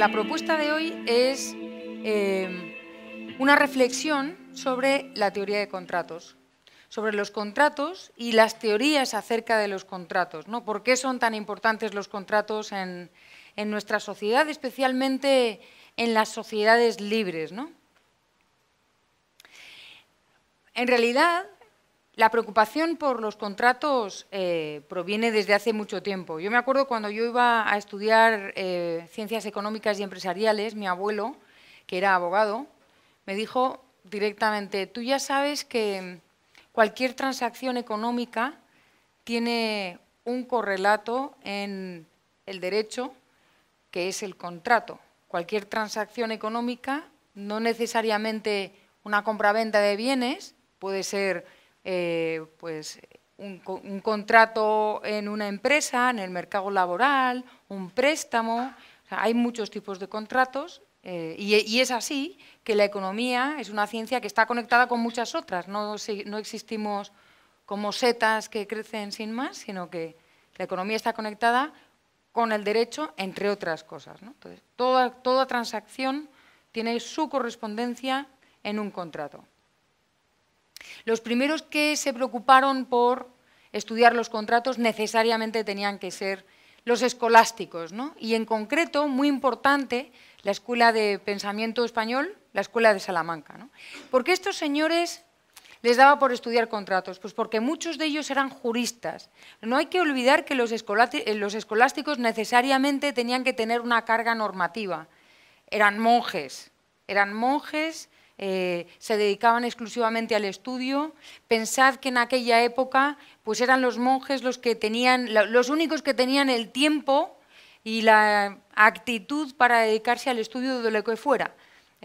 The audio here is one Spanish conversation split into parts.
La propuesta de hoy es una reflexión sobre la teoría de contratos, sobre los contratos y las teorías acerca de los contratos, ¿no? ¿Por qué son tan importantes los contratos en nuestra sociedad, especialmente en las sociedades libres, ¿no? En realidad, la preocupación por los contratos proviene desde hace mucho tiempo. Yo me acuerdo cuando yo iba a estudiar Ciencias Económicas y Empresariales, mi abuelo, que era abogado, me dijo directamente: tú ya sabes que cualquier transacción económica tiene un correlato en el derecho, que es el contrato. Cualquier transacción económica, no necesariamente una compraventa de bienes, puede ser pues un contrato en una empresa, en el mercado laboral, un préstamo. O sea, hay muchos tipos de contratos y es así que la economía es una ciencia que está conectada con muchas otras. No existimos como setas que crecen sin más, sino que la economía está conectada con el derecho, entre otras cosas, ¿no? Entonces, toda transacción tiene su correspondencia en un contrato. Los primeros que se preocuparon por estudiar los contratos necesariamente tenían que ser los escolásticos, ¿no? Y en concreto, muy importante, la Escuela de Pensamiento Español, la Escuela de Salamanca, ¿no? ¿Por qué estos señores les daba por estudiar contratos? Pues porque muchos de ellos eran juristas. No hay que olvidar que los escolásticos necesariamente tenían que tener una carga normativa. Eran monjes, se dedicaban exclusivamente al estudio. Pensad que en aquella época pues eran los monjes los únicos que tenían el tiempo y la actitud para dedicarse al estudio de lo que fuera.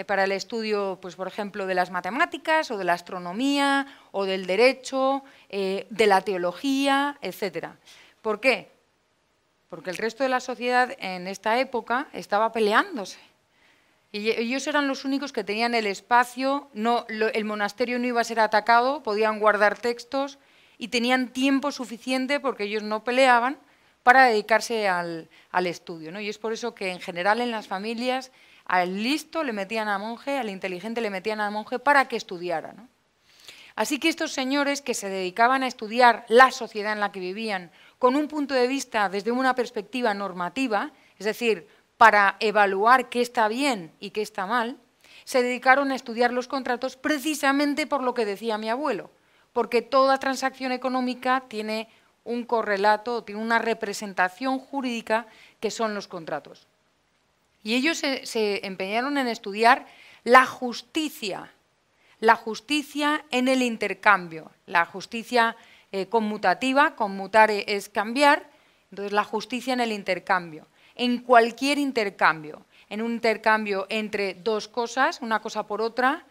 Para el estudio, pues, por ejemplo, de las matemáticas o de la astronomía o del derecho, de la teología, etc. ¿Por qué? Porque el resto de la sociedad en esta época estaba peleándose. Y ellos eran los únicos que tenían el espacio, el monasterio no iba a ser atacado, podían guardar textos y tenían tiempo suficiente, porque ellos no peleaban, para dedicarse al estudio, ¿no? Y es por eso que en general en las familias al listo le metían a monje, al inteligente le metían a monje para que estudiara, ¿no? Así que estos señores que se dedicaban a estudiar la sociedad en la que vivían con un punto de vista desde una perspectiva normativa, es decir, para evaluar qué está bien y qué está mal, se dedicaron a estudiar los contratos precisamente por lo que decía mi abuelo, porque toda transacción económica tiene un correlato, tiene una representación jurídica que son los contratos. Y ellos se empeñaron en estudiar la justicia en el intercambio, la justicia conmutativa, conmutar es cambiar, entonces la justicia en el intercambio. En cualquier intercambio, en un intercambio entre dos cosas, una cosa por otra,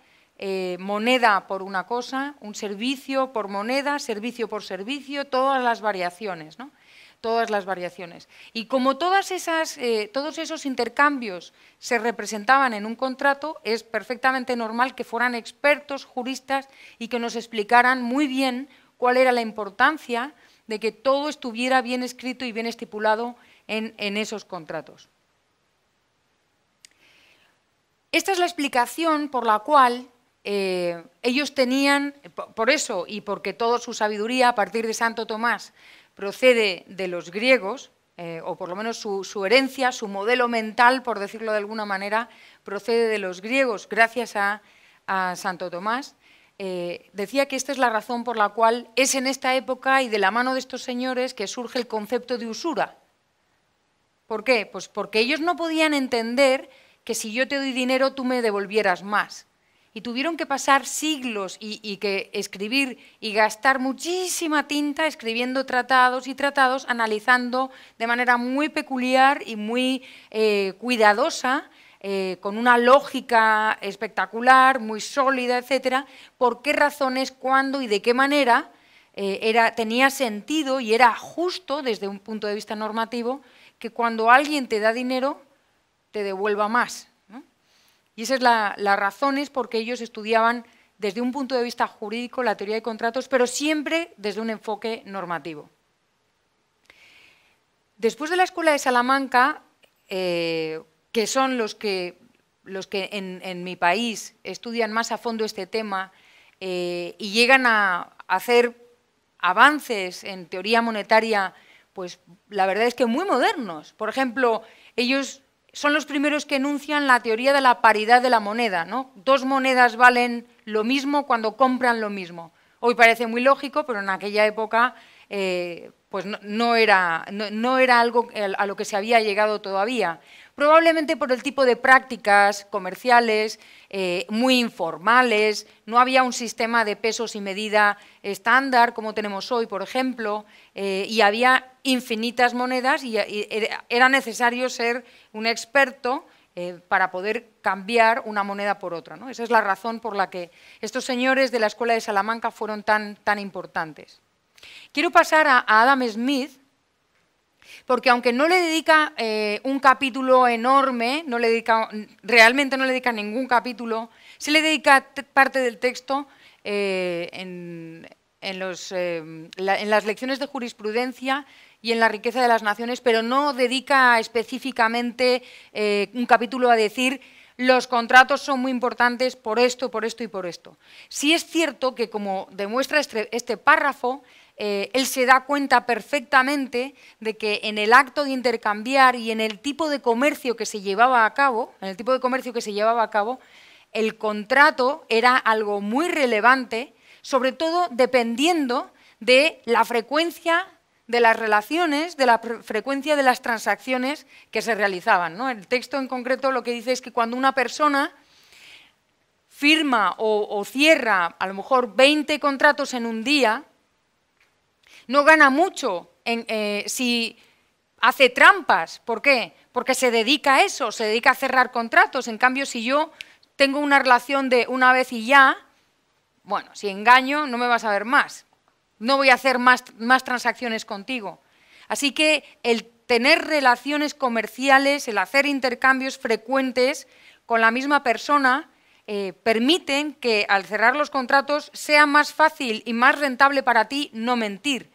moneda por una cosa, un servicio por moneda, servicio por servicio, todas las variaciones, ¿no? Todas las variaciones. Y como todos esos intercambios se representaban en un contrato, es perfectamente normal que fueran expertos, juristas, y que nos explicaran muy bien cuál era la importancia de que todo estuviera bien escrito y bien estipulado en esos contratos. Esta es la explicación por la cual ellos tenían, por eso y porque toda su sabiduría a partir de Santo Tomás procede de los griegos, o por lo menos su herencia, su modelo mental, por decirlo de alguna manera, procede de los griegos gracias a Santo Tomás. Decía que esta es la razón por la cual es en esta época y de la mano de estos señores que surge el concepto de usura. ¿Por qué? Pues porque ellos no podían entender que si yo te doy dinero tú me devolvieras más. Y tuvieron que pasar siglos y que escribir y gastar muchísima tinta escribiendo tratados y tratados, analizando de manera muy peculiar y muy cuidadosa, con una lógica espectacular, muy sólida, etcétera, por qué razones, cuándo y de qué manera tenía sentido y era justo desde un punto de vista normativo que cuando alguien te da dinero te devuelva más, ¿no? Y esa es la razón, es porque ellos estudiaban desde un punto de vista jurídico la teoría de contratos, pero siempre desde un enfoque normativo. Después de la Escuela de Salamanca, ¿qué que son los que en mi país estudian más a fondo este tema y llegan a hacer avances en teoría monetaria, pues la verdad es que muy modernos. Por ejemplo, ellos son los primeros que enuncian la teoría de la paridad de la moneda, ¿no? Dos monedas valen lo mismo cuando compran lo mismo. Hoy parece muy lógico, pero en aquella época pues no era algo a lo que se había llegado todavía. Probablemente por el tipo de prácticas comerciales muy informales, no había un sistema de pesos y medida estándar como tenemos hoy, por ejemplo, y había infinitas monedas y era necesario ser un experto para poder cambiar una moneda por otra, ¿no? Esa es la razón por la que estos señores de la Escuela de Salamanca fueron tan importantes. Quiero pasar a Adam Smith, porque aunque no le dedica un capítulo enorme, realmente no le dedica ningún capítulo, sí le dedica parte del texto en las lecciones de jurisprudencia y en la riqueza de las naciones, pero no dedica específicamente un capítulo a decir los contratos son muy importantes por esto, por esto y por esto. Sí es cierto que, como demuestra este párrafo, él se da cuenta perfectamente de que en el acto de intercambiar y en el tipo de comercio que se llevaba a cabo, el contrato era algo muy relevante, sobre todo dependiendo de la frecuencia de las relaciones, de la frecuencia de las transacciones que se realizaban, ¿no? El texto en concreto lo que dice es que cuando una persona firma o cierra a lo mejor 20 contratos en un día, no gana mucho si hace trampas. ¿Por qué? Porque se dedica a eso, se dedica a cerrar contratos. En cambio, si yo tengo una relación de una vez y ya, bueno, si engaño no me vas a ver más. No voy a hacer más transacciones contigo. Así que el tener relaciones comerciales, el hacer intercambios frecuentes con la misma persona, permiten que al cerrar los contratos sea más fácil y más rentable para ti no mentir.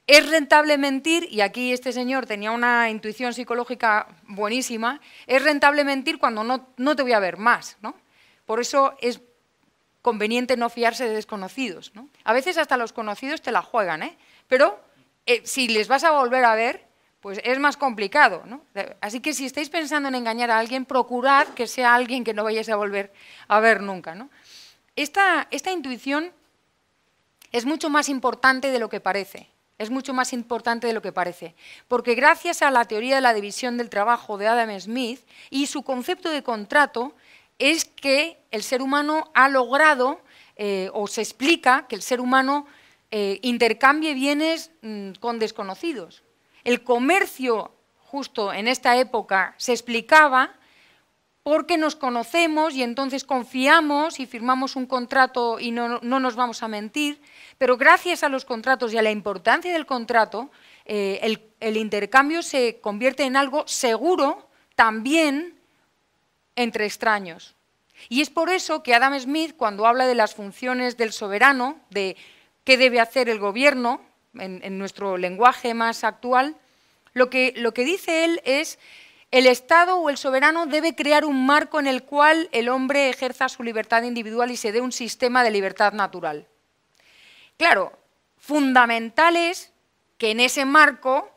Es rentable mentir, y aquí este señor tenía una intuición psicológica buenísima, es rentable mentir cuando no te voy a ver más, ¿no? Por eso es conveniente no fiarse de desconocidos, ¿no? A veces hasta los conocidos te la juegan, pero si les vas a volver a ver, pues es más complicado, ¿no? Así que si estáis pensando en engañar a alguien, procurad que sea alguien que no vayáis a volver a ver nunca, ¿no? Esta intuición es mucho más importante de lo que parece. Es mucho más importante de lo que parece, porque gracias a la teoría de la división del trabajo de Adam Smith y su concepto de contrato, es que el ser humano ha logrado, o se explica que el ser humano intercambie bienes con desconocidos. El comercio, justo en esta época, se explicaba porque nos conocemos y entonces confiamos y firmamos un contrato y no nos vamos a mentir, pero gracias a los contratos y a la importancia del contrato, el intercambio se convierte en algo seguro también entre extraños. Y es por eso que Adam Smith, cuando habla de las funciones del soberano, de qué debe hacer el gobierno, en nuestro lenguaje más actual, lo que dice él es: el Estado o el soberano debe crear un marco en el cual el hombre ejerza su libertad individual y se dé un sistema de libertad natural. Claro, fundamental es que en ese marco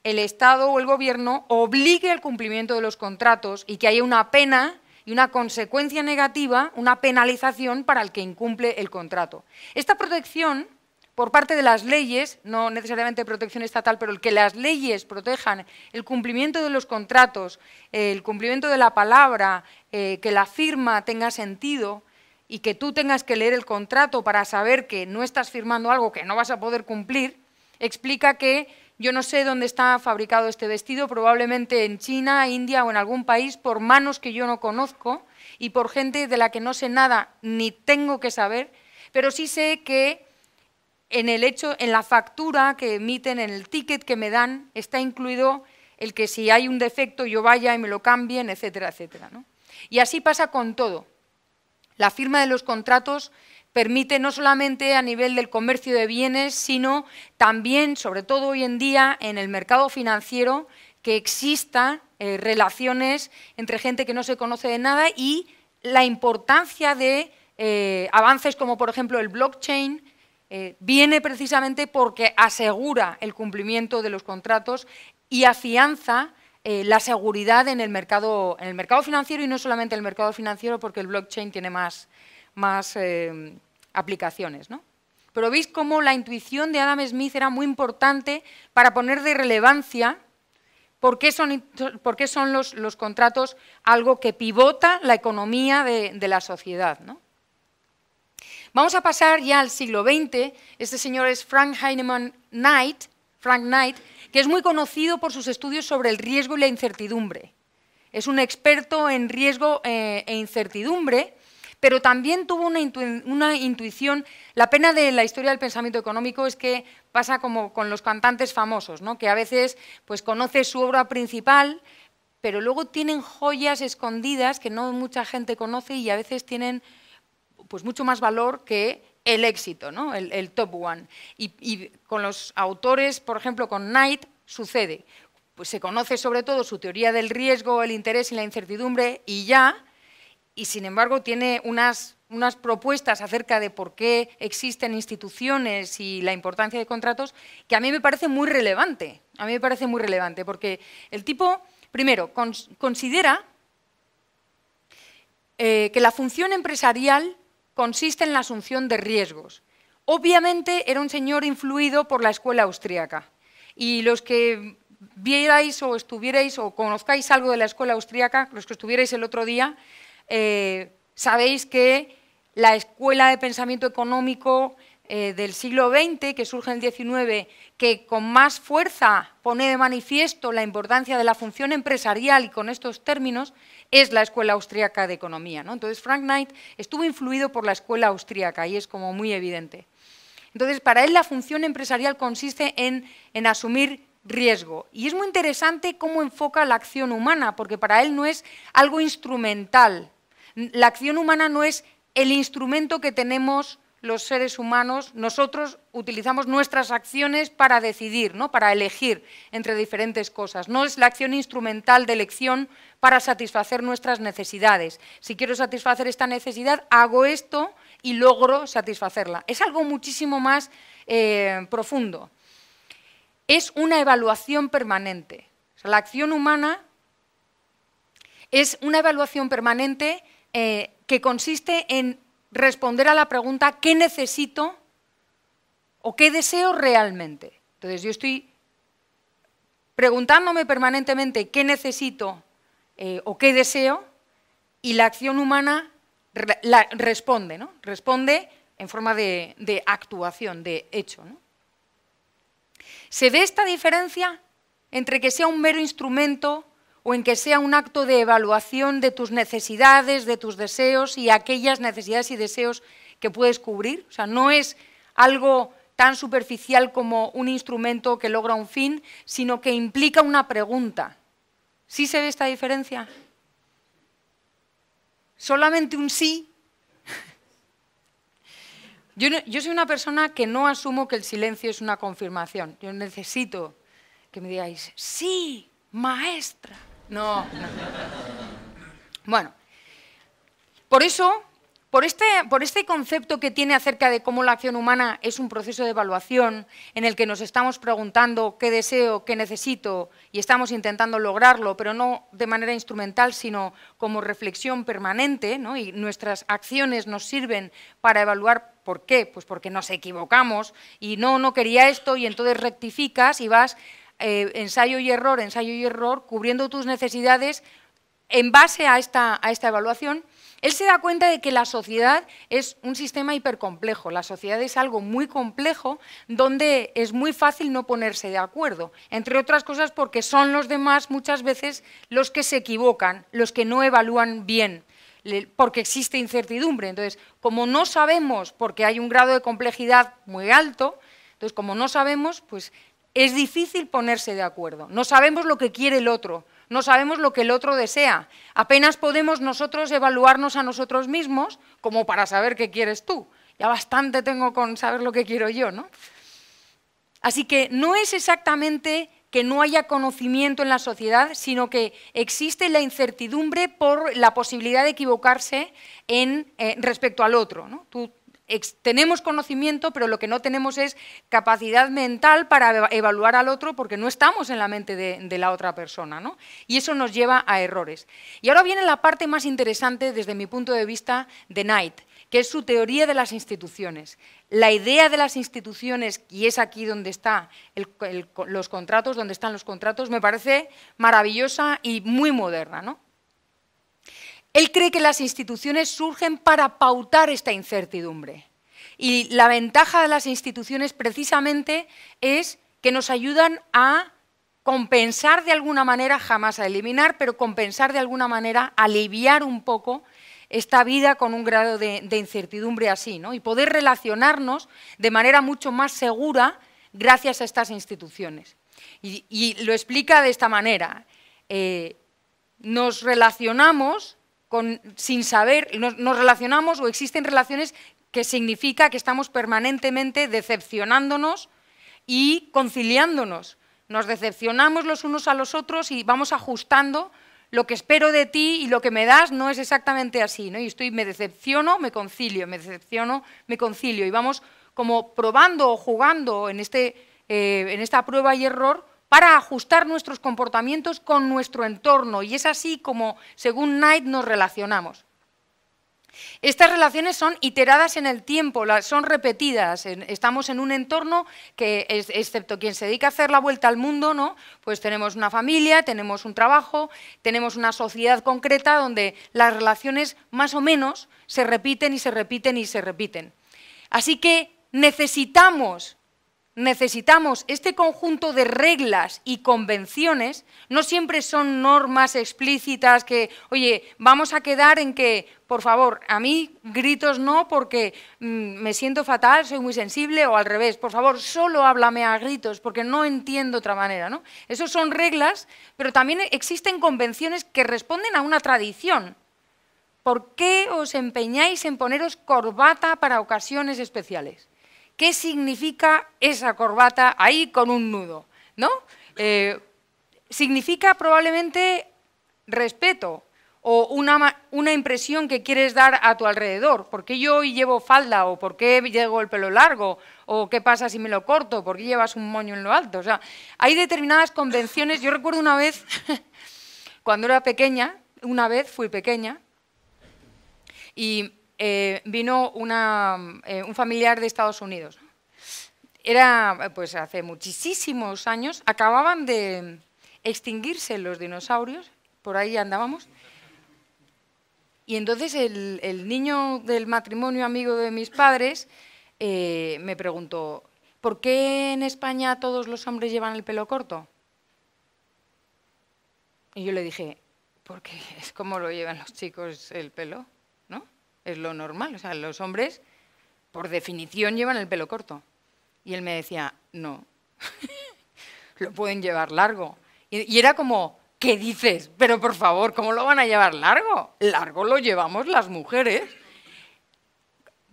el Estado o el gobierno obligue al cumplimiento de los contratos y que haya una pena y una consecuencia negativa, una penalización para el que incumple el contrato. Esta protección por parte de las leyes, no necesariamente protección estatal, pero el que las leyes protejan el cumplimiento de los contratos, el cumplimiento de la palabra, que la firma tenga sentido y que tú tengas que leer el contrato para saber que no estás firmando algo que no vas a poder cumplir, explica que yo no sé dónde está fabricado este vestido, probablemente en China, India o en algún país, por manos que yo no conozco y por gente de la que no sé nada ni tengo que saber, pero sí sé que en la factura que emiten, en el ticket que me dan, está incluido el que si hay un defecto yo vaya y me lo cambien, etcétera, etcétera, ¿no? Y así pasa con todo. La firma de los contratos permite no solamente a nivel del comercio de bienes, sino también, sobre todo hoy en día, en el mercado financiero, que exista relaciones entre gente que no se conoce de nada y la importancia de avances como, por ejemplo, el blockchain, viene precisamente porque asegura el cumplimiento de los contratos y afianza la seguridad en el mercado financiero, y no solamente en el mercado financiero, porque el blockchain tiene más aplicaciones, ¿no? Pero veis cómo la intuición de Adam Smith era muy importante para poner de relevancia por qué son los contratos algo que pivota la economía de la sociedad, ¿no? Vamos a pasar ya al siglo XX. Este señor es Frank Knight, que es muy conocido por sus estudios sobre el riesgo y la incertidumbre. Es un experto en riesgo e incertidumbre, pero también tuvo una intuición. La pena de la historia del pensamiento económico es que pasa como con los cantantes famosos, ¿no? Que a veces pues, conoces su obra principal, pero luego tienen joyas escondidas que no mucha gente conoce y a veces tienen pues, mucho más valor que el éxito, ¿no? el top one. Y con los autores, por ejemplo, con Knight, sucede. Pues se conoce sobre todo su teoría del riesgo, el interés y la incertidumbre y ya, y sin embargo tiene unas propuestas acerca de por qué existen instituciones y la importancia de contratos que a mí me parece muy relevante. A mí me parece muy relevante porque el tipo, primero, considera que la función empresarial consiste en la asunción de riesgos. Obviamente era un señor influido por la escuela austríaca. Y los que vierais o estuvierais o conozcáis algo de la escuela austríaca, los que estuvierais el otro día, sabéis que la escuela de pensamiento económico del siglo XX, que surge en el XIX, que con más fuerza pone de manifiesto la importancia de la función empresarial y con estos términos, es la escuela austríaca de economía, ¿no? Entonces Frank Knight estuvo influido por la escuela austríaca y es como muy evidente. Entonces para él la función empresarial consiste en asumir riesgo. Y es muy interesante cómo enfoca la acción humana, porque para él no es algo instrumental. La acción humana no es el instrumento que tenemos los seres humanos. Nosotros utilizamos nuestras acciones para decidir, ¿no? Para elegir entre diferentes cosas. No es la acción instrumental de elección para satisfacer nuestras necesidades. Si quiero satisfacer esta necesidad, hago esto y logro satisfacerla. Es algo muchísimo más profundo. Es una evaluación permanente. O sea, la acción humana es una evaluación permanente que consiste en responder a la pregunta ¿qué necesito o qué deseo realmente? Entonces yo estoy preguntándome permanentemente qué necesito o qué deseo y la acción humana responde, ¿no? Responde en forma de actuación, de hecho, ¿no? ¿Se ve esta diferencia entre que sea un mero instrumento o en que sea un acto de evaluación de tus necesidades, de tus deseos y aquellas necesidades y deseos que puedes cubrir? O sea, no es algo tan superficial como un instrumento que logra un fin, sino que implica una pregunta. ¿Sí se ve esta diferencia? ¿Solamente un sí? Yo soy una persona que no asumo que el silencio es una confirmación. Yo necesito que me digáis, sí, maestra. No. Bueno, por eso, por este concepto que tiene acerca de cómo la acción humana es un proceso de evaluación en el que nos estamos preguntando qué deseo, qué necesito y estamos intentando lograrlo, pero no de manera instrumental, sino como reflexión permanente, ¿no? Y nuestras acciones nos sirven para evaluar por qué, pues porque nos equivocamos y no quería esto y entonces rectificas y vas ensayo y error, cubriendo tus necesidades en base a esta evaluación. Él se da cuenta de que la sociedad es un sistema hipercomplejo, la sociedad es algo muy complejo donde es muy fácil no ponerse de acuerdo, entre otras cosas porque son los demás muchas veces los que se equivocan, los que no evalúan bien, porque existe incertidumbre. Entonces, como no sabemos, porque hay un grado de complejidad muy alto, entonces como no sabemos, pues es difícil ponerse de acuerdo. No sabemos lo que quiere el otro, no sabemos lo que el otro desea. Apenas podemos nosotros evaluarnos a nosotros mismos como para saber qué quieres tú. Ya bastante tengo con saber lo que quiero yo, ¿no? Así que no es exactamente que no haya conocimiento en la sociedad, sino que existe la incertidumbre por la posibilidad de equivocarse respecto al otro, ¿no? Tenemos conocimiento, pero lo que no tenemos es capacidad mental para evaluar al otro porque no estamos en la mente de la otra persona, ¿no? Y eso nos lleva a errores. Y ahora viene la parte más interesante desde mi punto de vista de Knight, que es su teoría de las instituciones. La idea de las instituciones, y es aquí donde están los contratos, me parece maravillosa y muy moderna, ¿no? Él cree que las instituciones surgen para pautar esta incertidumbre. Y la ventaja de las instituciones precisamente es que nos ayudan a compensar de alguna manera, jamás a eliminar, pero compensar de alguna manera, aliviar un poco esta vida con un grado de incertidumbre así, ¿no? Y poder relacionarnos de manera mucho más segura gracias a estas instituciones. Y lo explica de esta manera. Nos relacionamos sin saber, nos relacionamos o existen relaciones que significa que estamos permanentemente decepcionándonos y conciliándonos. Nos decepcionamos los unos a los otros y vamos ajustando lo que espero de ti y lo que me das no es exactamente así, ¿no? Y me decepciono, me concilio, me decepciono, me concilio. Y vamos como probando o jugando en esta prueba y error para ajustar nuestros comportamientos con nuestro entorno. Y es así como, según Knight, nos relacionamos. Estas relaciones son iteradas en el tiempo, son repetidas. Estamos en un entorno que, excepto quien se dedica a hacer la vuelta al mundo, ¿no? Pues tenemos una familia, tenemos un trabajo, tenemos una sociedad concreta donde las relaciones más o menos se repiten y se repiten y se repiten. Así que necesitamos este conjunto de reglas y convenciones, no siempre son normas explícitas que, oye, vamos a quedar en que, por favor, a mí gritos no porque me siento fatal, soy muy sensible, o al revés, por favor, solo háblame a gritos porque no entiendo otra manera, ¿no? Esas son reglas, pero también existen convenciones que responden a una tradición. ¿Por qué os empeñáis en poneros corbata para ocasiones especiales? ¿Qué significa esa corbata ahí con un nudo? ¿No? Significa probablemente respeto o una impresión que quieres dar a tu alrededor. ¿Por qué yo hoy llevo falda? ¿O por qué llevo el pelo largo? ¿O qué pasa si me lo corto? ¿Por qué llevas un moño en lo alto? O sea, hay determinadas convenciones. Yo recuerdo una vez, cuando era pequeña, fui pequeña, y vino un familiar de Estados Unidos. Era, pues hace muchísimos años, acababan de extinguirse los dinosaurios, por ahí andábamos, y entonces el niño del matrimonio amigo de mis padres me preguntó, ¿por qué en España todos los hombres llevan el pelo corto? Y yo le dije, porque es como lo llevan los chicos el pelo, ¿no? Es lo normal, o sea, los hombres, por definición, llevan el pelo corto. Y él me decía, no, lo pueden llevar largo. Y era como, ¿qué dices? Pero por favor, ¿cómo lo van a llevar largo? Largo lo llevamos las mujeres.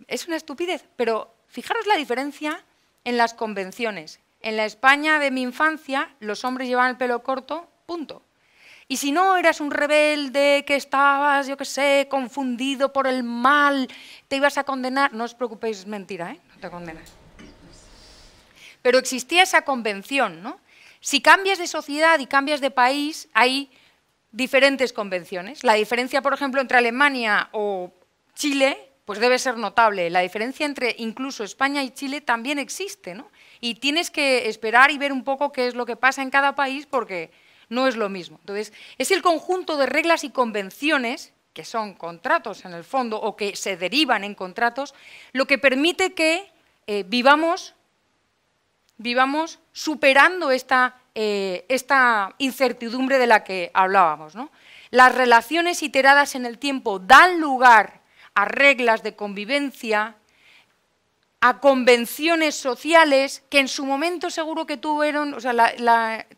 Es una estupidez, pero fijaros la diferencia en las convenciones. En la España de mi infancia, los hombres llevaban el pelo corto, punto. Y si no eras un rebelde, que estabas, yo qué sé, confundido por el mal, te ibas a condenar, no os preocupéis, es mentira, ¿eh? No te condenas. Pero existía esa convención, ¿no? Si cambias de sociedad y cambias de país, hay diferentes convenciones. La diferencia, por ejemplo, entre Alemania o Chile, pues debe ser notable. La diferencia entre incluso España y Chile también existe, ¿no? Y tienes que esperar y ver un poco qué es lo que pasa en cada país porque no es lo mismo. Entonces, es el conjunto de reglas y convenciones, que son contratos en el fondo o que se derivan en contratos, lo que permite que vivamos superando esta incertidumbre de la que hablábamos, ¿no? Las relaciones iteradas en el tiempo dan lugar a reglas de convivencia, a convenciones sociales que en su momento seguro que tuvieron, o sea,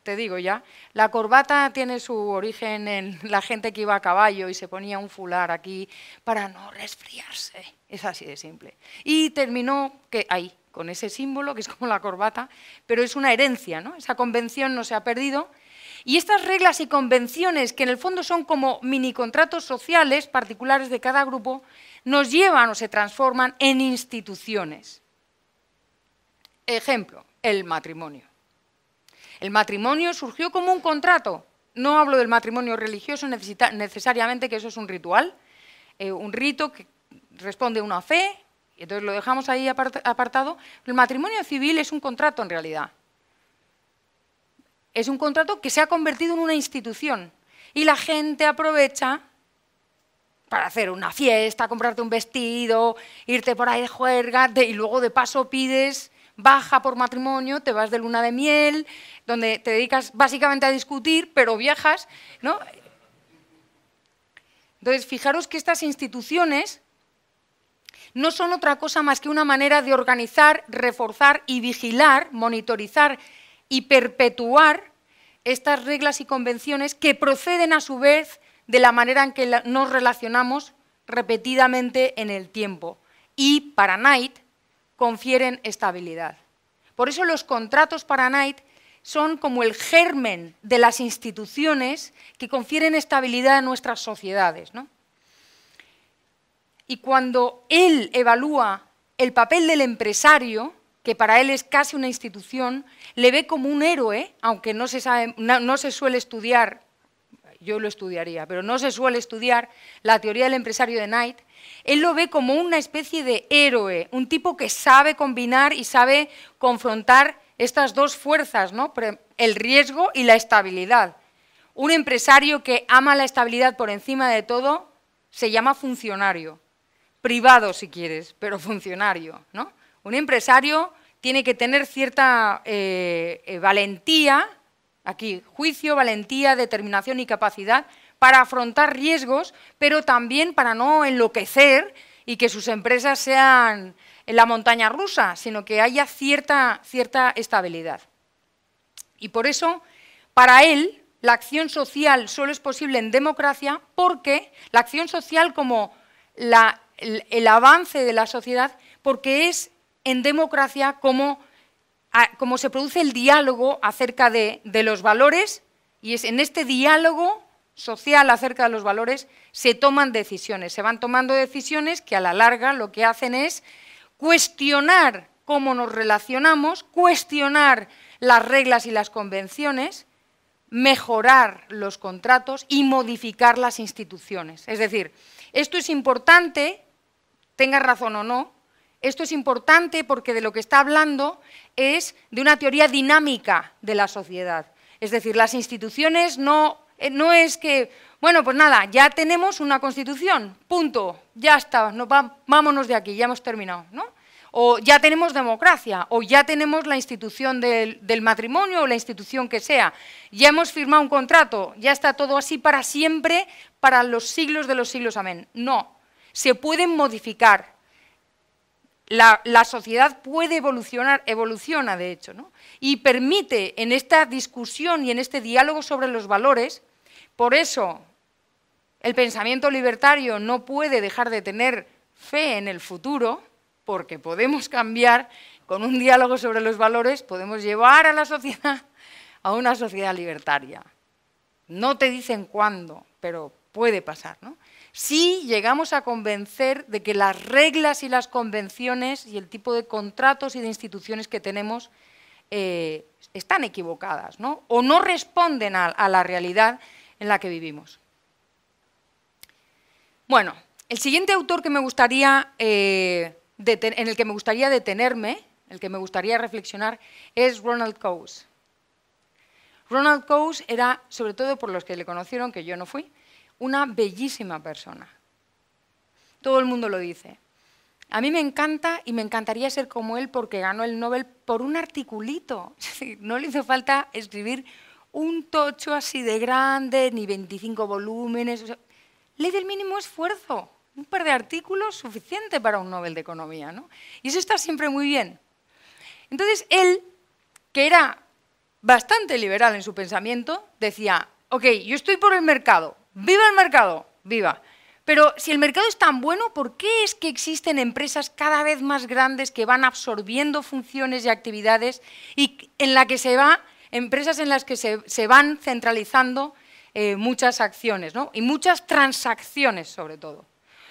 te digo ya, la corbata tiene su origen en la gente que iba a caballo y se ponía un fular aquí para no resfriarse, es así de simple. Y terminó ahí, con ese símbolo, que es como la corbata, pero es una herencia, ¿no? Esa convención no se ha perdido. Y estas reglas y convenciones, que en el fondo son como mini contratos sociales particulares de cada grupo, nos llevan o se transforman en instituciones. Ejemplo, el matrimonio. El matrimonio surgió como un contrato. No hablo del matrimonio religioso necesariamente, que eso es un ritual, un rito que responde a una fe, y entonces lo dejamos ahí apartado. El matrimonio civil es un contrato en realidad. Es un contrato que se ha convertido en una institución y la gente aprovecha para hacer una fiesta, comprarte un vestido, irte por ahí de juerga y luego de paso pides baja por matrimonio, te vas de luna de miel, donde te dedicas básicamente a discutir, pero viajas, ¿no? Entonces, fijaros que estas instituciones no son otra cosa más que una manera de organizar, reforzar y vigilar, monitorizar y perpetuar estas reglas y convenciones que proceden a su vez de la manera en que nos relacionamos repetidamente en el tiempo y, para Knight, confieren estabilidad. Por eso los contratos para Knight son como el germen de las instituciones que confieren estabilidad a nuestras sociedades, ¿no? Y cuando él evalúa el papel del empresario, que para él es casi una institución, le ve como un héroe, aunque no se suele estudiar, yo lo estudiaría, pero no se suele estudiar la teoría del empresario de Knight. Él lo ve como una especie de héroe, un tipo que sabe combinar y sabe confrontar estas dos fuerzas, ¿no? El riesgo y la estabilidad. Un empresario que ama la estabilidad por encima de todo se llama funcionario, privado si quieres, pero funcionario, ¿no? Un empresario tiene que tener cierta valentía, aquí juicio, valentía, determinación y capacidad para afrontar riesgos, pero también para no enloquecer y que sus empresas sean en la montaña rusa, sino que haya cierta estabilidad. Y por eso, para él, la acción social solo es posible en democracia porque la acción social como el avance de la sociedad, porque es en democracia como se produce el diálogo acerca de los valores, y es en este diálogo social acerca de los valores se toman decisiones, se van tomando decisiones que a la larga lo que hacen es cuestionar cómo nos relacionamos, cuestionar las reglas y las convenciones, mejorar los contratos y modificar las instituciones. Es decir, esto es importante, tenga razón o no, esto es importante porque de lo que está hablando es de una teoría dinámica de la sociedad. Es decir, las instituciones no es que, bueno, pues nada, ya tenemos una constitución, punto, ya está, vámonos de aquí, ya hemos terminado, ¿no? O ya tenemos democracia, o ya tenemos la institución del matrimonio o la institución que sea, ya hemos firmado un contrato, ya está todo así para siempre, para los siglos de los siglos, amén. No, se pueden modificar. La sociedad puede evolucionar, evoluciona de hecho, ¿no? Y permite en esta discusión y en este diálogo sobre los valores, por eso el pensamiento libertario no puede dejar de tener fe en el futuro, porque podemos cambiar, con un diálogo sobre los valores, podemos llevar a la sociedad a una sociedad libertaria. No te dicen cuándo, pero puede pasar, ¿no? Si llegamos a convencer de que las reglas y las convenciones y el tipo de contratos y de instituciones que tenemos están equivocadas, ¿no? O no responden a la realidad en la que vivimos. Bueno, el siguiente autor que me gustaría, en el que me gustaría detenerme, el que me gustaría reflexionar, es Ronald Coase. Ronald Coase era, sobre todo por los que le conocieron, que yo no fui, una bellísima persona. Todo el mundo lo dice. A mí me encanta y me encantaría ser como él porque ganó el Nobel por un articulito. No le hizo falta escribir un tocho así de grande, ni 25 volúmenes. O sea, ley del mínimo esfuerzo. Un par de artículos suficiente para un Nobel de Economía, ¿no? Y eso está siempre muy bien. Entonces él, que era bastante liberal en su pensamiento, decía, ok, yo estoy por el mercado, ¡viva el mercado! ¡Viva! Pero si el mercado es tan bueno, ¿por qué es que existen empresas cada vez más grandes que van absorbiendo funciones y actividades y empresas en las que se van centralizando muchas acciones, ¿no? Y muchas transacciones sobre todo?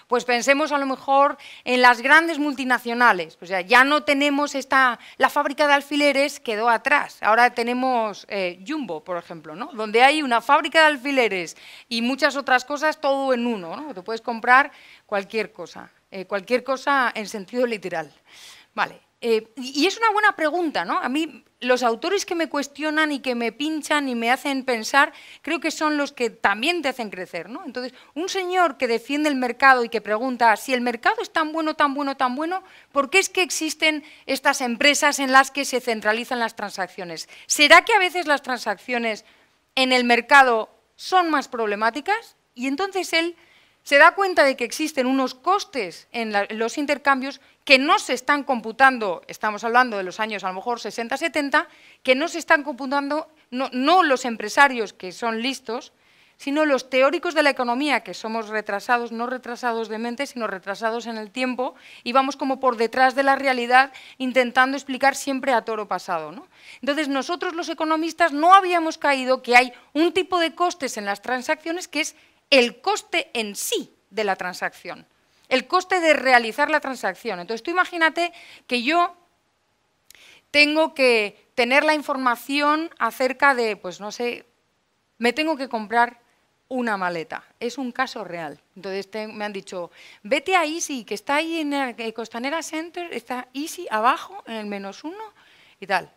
Pues pensemos a lo mejor en las grandes multinacionales. Pues ya no tenemos la fábrica de alfileres quedó atrás. Ahora tenemos Jumbo, por ejemplo, ¿no? Donde hay una fábrica de alfileres y muchas otras cosas, todo en uno, ¿no? Te puedes comprar cualquier cosa en sentido literal. Vale. Y es una buena pregunta, ¿no? A mí los autores que me cuestionan y que me pinchan y me hacen pensar, creo que son los que también te hacen crecer, ¿no? Entonces, un señor que defiende el mercado y que pregunta si el mercado es tan bueno, tan bueno, tan bueno, ¿por qué es que existen estas empresas en las que se centralizan las transacciones? ¿Será que a veces las transacciones en el mercado son más problemáticas? Y entonces él se da cuenta de que existen unos costes en los intercambios que no se están computando, estamos hablando de los años a lo mejor 60, 70, que no se están computando, no los empresarios que son listos, sino los teóricos de la economía, que somos retrasados, no retrasados de mente, sino retrasados en el tiempo, y vamos como por detrás de la realidad intentando explicar siempre a toro pasado, ¿no? Entonces nosotros los economistas no habíamos caído que hay un tipo de costes en las transacciones que es el coste en sí de la transacción, el coste de realizar la transacción. Entonces, tú imagínate que yo tengo que tener la información acerca de, pues no sé, me tengo que comprar una maleta. Es un caso real. Entonces, me han dicho, vete a Easy, que está ahí en el Costanera Center, está Easy abajo, en el -1 y tal.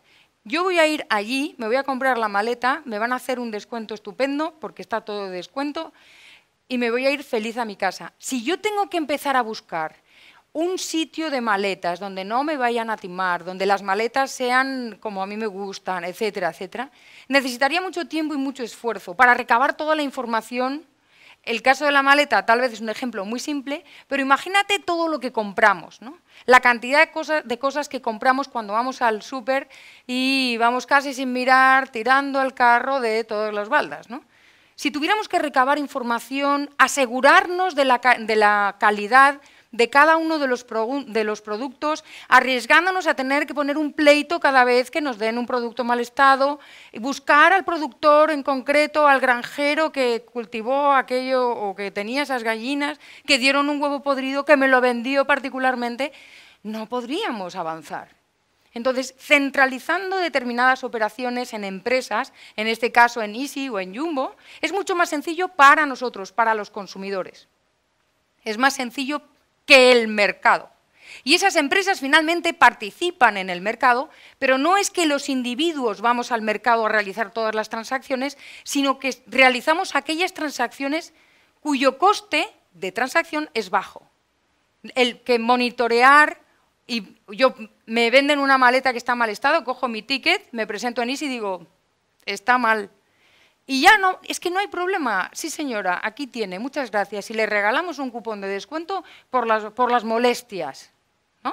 Yo voy a ir allí, me voy a comprar la maleta, me van a hacer un descuento estupendo, porque está todo de descuento, y me voy a ir feliz a mi casa. Si yo tengo que empezar a buscar un sitio de maletas donde no me vayan a timar, donde las maletas sean como a mí me gustan, etcétera, etcétera, necesitaría mucho tiempo y mucho esfuerzo para recabar toda la información. El caso de la maleta tal vez es un ejemplo muy simple, pero imagínate todo lo que compramos, ¿no? La cantidad de cosas que compramos cuando vamos al súper y vamos casi sin mirar, tirando el carro de todas las baldas, ¿no? Si tuviéramos que recabar información, asegurarnos de la calidad de cada uno de los productos, arriesgándonos a tener que poner un pleito cada vez que nos den un producto mal estado, y buscar al productor en concreto, al granjero que cultivó aquello o que tenía esas gallinas, que dieron un huevo podrido, que me lo vendió particularmente, no podríamos avanzar. Entonces, centralizando determinadas operaciones en empresas, en este caso en Easy o en Jumbo, es mucho más sencillo para nosotros, para los consumidores. Es más sencillo que el mercado. Y esas empresas finalmente participan en el mercado, pero no es que los individuos vamos al mercado a realizar todas las transacciones, sino que realizamos aquellas transacciones cuyo coste de transacción es bajo. El que monitorear, y me venden una maleta que está en mal estado, cojo mi ticket, me presento en Easy y digo, está mal. Y ya no, es que no hay problema. Sí, señora, aquí tiene, muchas gracias. Y le regalamos un cupón de descuento por las molestias, ¿no?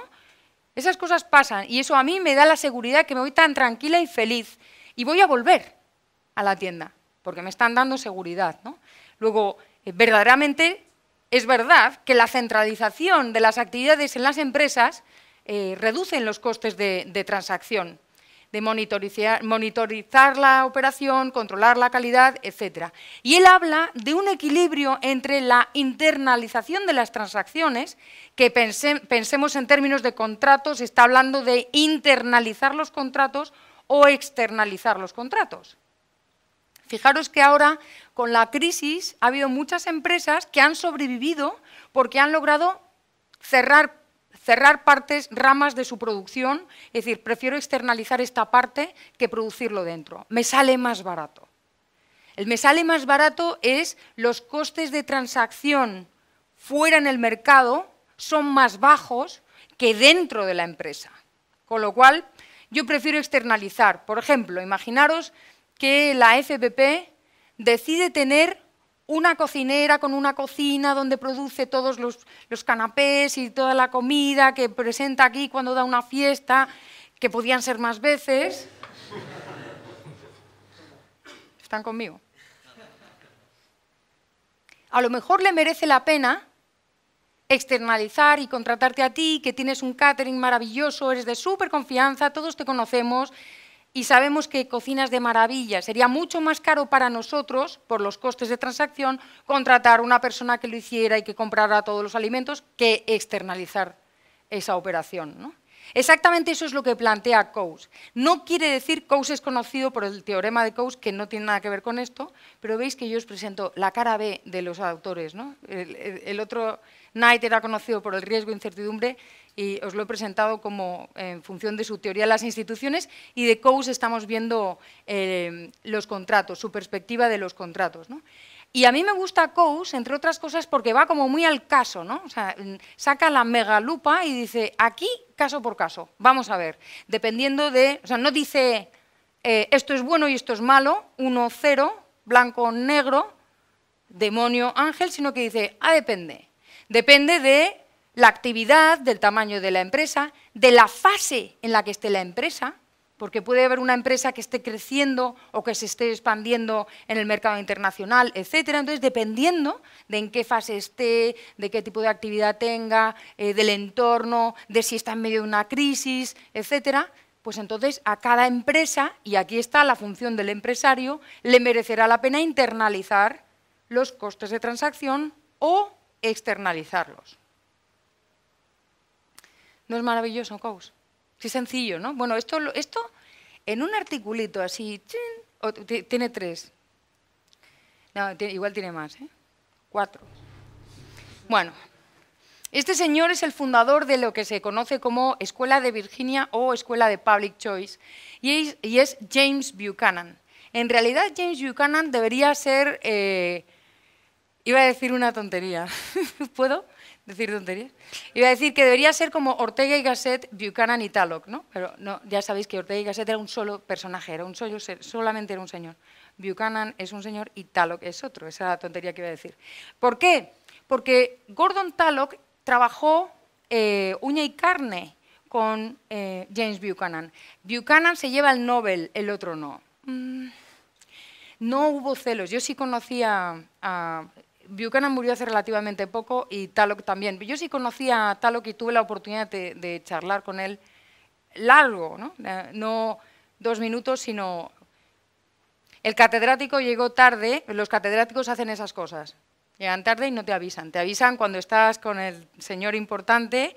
Esas cosas pasan y eso a mí me da la seguridad que me voy tan tranquila y feliz. Y voy a volver a la tienda, porque me están dando seguridad, ¿no? Luego, verdaderamente, es verdad que la centralización de las actividades en las empresas reducen los costes de transacción, de monitorizar la operación, controlar la calidad, etc. Y él habla de un equilibrio entre la internalización de las transacciones, que pensemos en términos de contratos, está hablando de internalizar los contratos o externalizar los contratos. Fijaros que ahora, con la crisis, ha habido muchas empresas que han sobrevivido porque han logrado cerrar ramas de su producción, es decir, prefiero externalizar esta parte que producirlo dentro. Me sale más barato. El me sale más barato es los costes de transacción fuera en el mercado son más bajos que dentro de la empresa. Con lo cual, yo prefiero externalizar. Por ejemplo, imaginaros que la FPP decide tener una cocinera con una cocina donde produce todos los canapés y toda la comida que presenta aquí cuando da una fiesta, que podían ser más veces. ¿Están conmigo? a lo mejor le merece la pena externalizar y contratarte a ti, que tienes un catering maravilloso, eres de súper confianza, todos te conocemos y sabemos que cocinas de maravilla. Sería mucho más caro para nosotros, por los costes de transacción, contratar a una persona que lo hiciera y que comprara todos los alimentos, que externalizar esa operación, ¿no? Exactamente eso es lo que plantea Coase. No quiere decir, Coase es conocido por el teorema de Coase, que no tiene nada que ver con esto, pero veis que yo os presento la cara B de los autores, ¿no? El otro, Knight, era conocido por el riesgo e incertidumbre y os lo he presentado como en función de su teoría de las instituciones, y de Coase estamos viendo los contratos, su perspectiva de los contratos, ¿no? Y a mí me gusta Coase, entre otras cosas, porque va como muy al caso, ¿no? O sea, saca la megalupa y dice, aquí, caso por caso, vamos a ver, dependiendo de... O sea, no dice, esto es bueno y esto es malo, 1, 0, blanco, negro, demonio, ángel, sino que dice, depende. Depende de la actividad, del tamaño de la empresa, de la fase en la que esté la empresa, porque puede haber una empresa que esté creciendo o que se esté expandiendo en el mercado internacional, etcétera. Entonces, dependiendo de en qué fase esté, de qué tipo de actividad tenga, del entorno, de si está en medio de una crisis, etcétera, pues entonces a cada empresa, y aquí está la función del empresario, le merecerá la pena internalizar los costes de transacción o externalizarlos. ¿No es maravilloso, Coase? Sí, sencillo, ¿no? Bueno, esto en un articulito así, tiene 3. No, igual tiene más, 4. Bueno, este señor es el fundador de lo que se conoce como Escuela de Virginia o Escuela de Public Choice, y es James Buchanan. En realidad, James Buchanan debería ser... iba a decir una tontería. ¿Puedo decir tonterías? Iba a decir que debería ser como Ortega y Gasset, Buchanan y Tallock, ¿no? Pero no, ya sabéis que Ortega y Gasset era un solo personaje, solamente era un señor. Buchanan es un señor y Tallock es otro. Esa es la tontería que iba a decir. ¿Por qué? Porque Gordon Tallock trabajó uña y carne con James Buchanan. Buchanan se lleva el Nobel, el otro no. No hubo celos. Yo sí conocía a... Buchanan murió hace relativamente poco y Tallock también. Yo sí conocía a Tallock y tuve la oportunidad de charlar con él largo, ¿no? No 2 minutos, sino... El catedrático llegó tarde, los catedráticos hacen esas cosas. Llegan tarde y no te avisan. Te avisan cuando estás con el señor importante,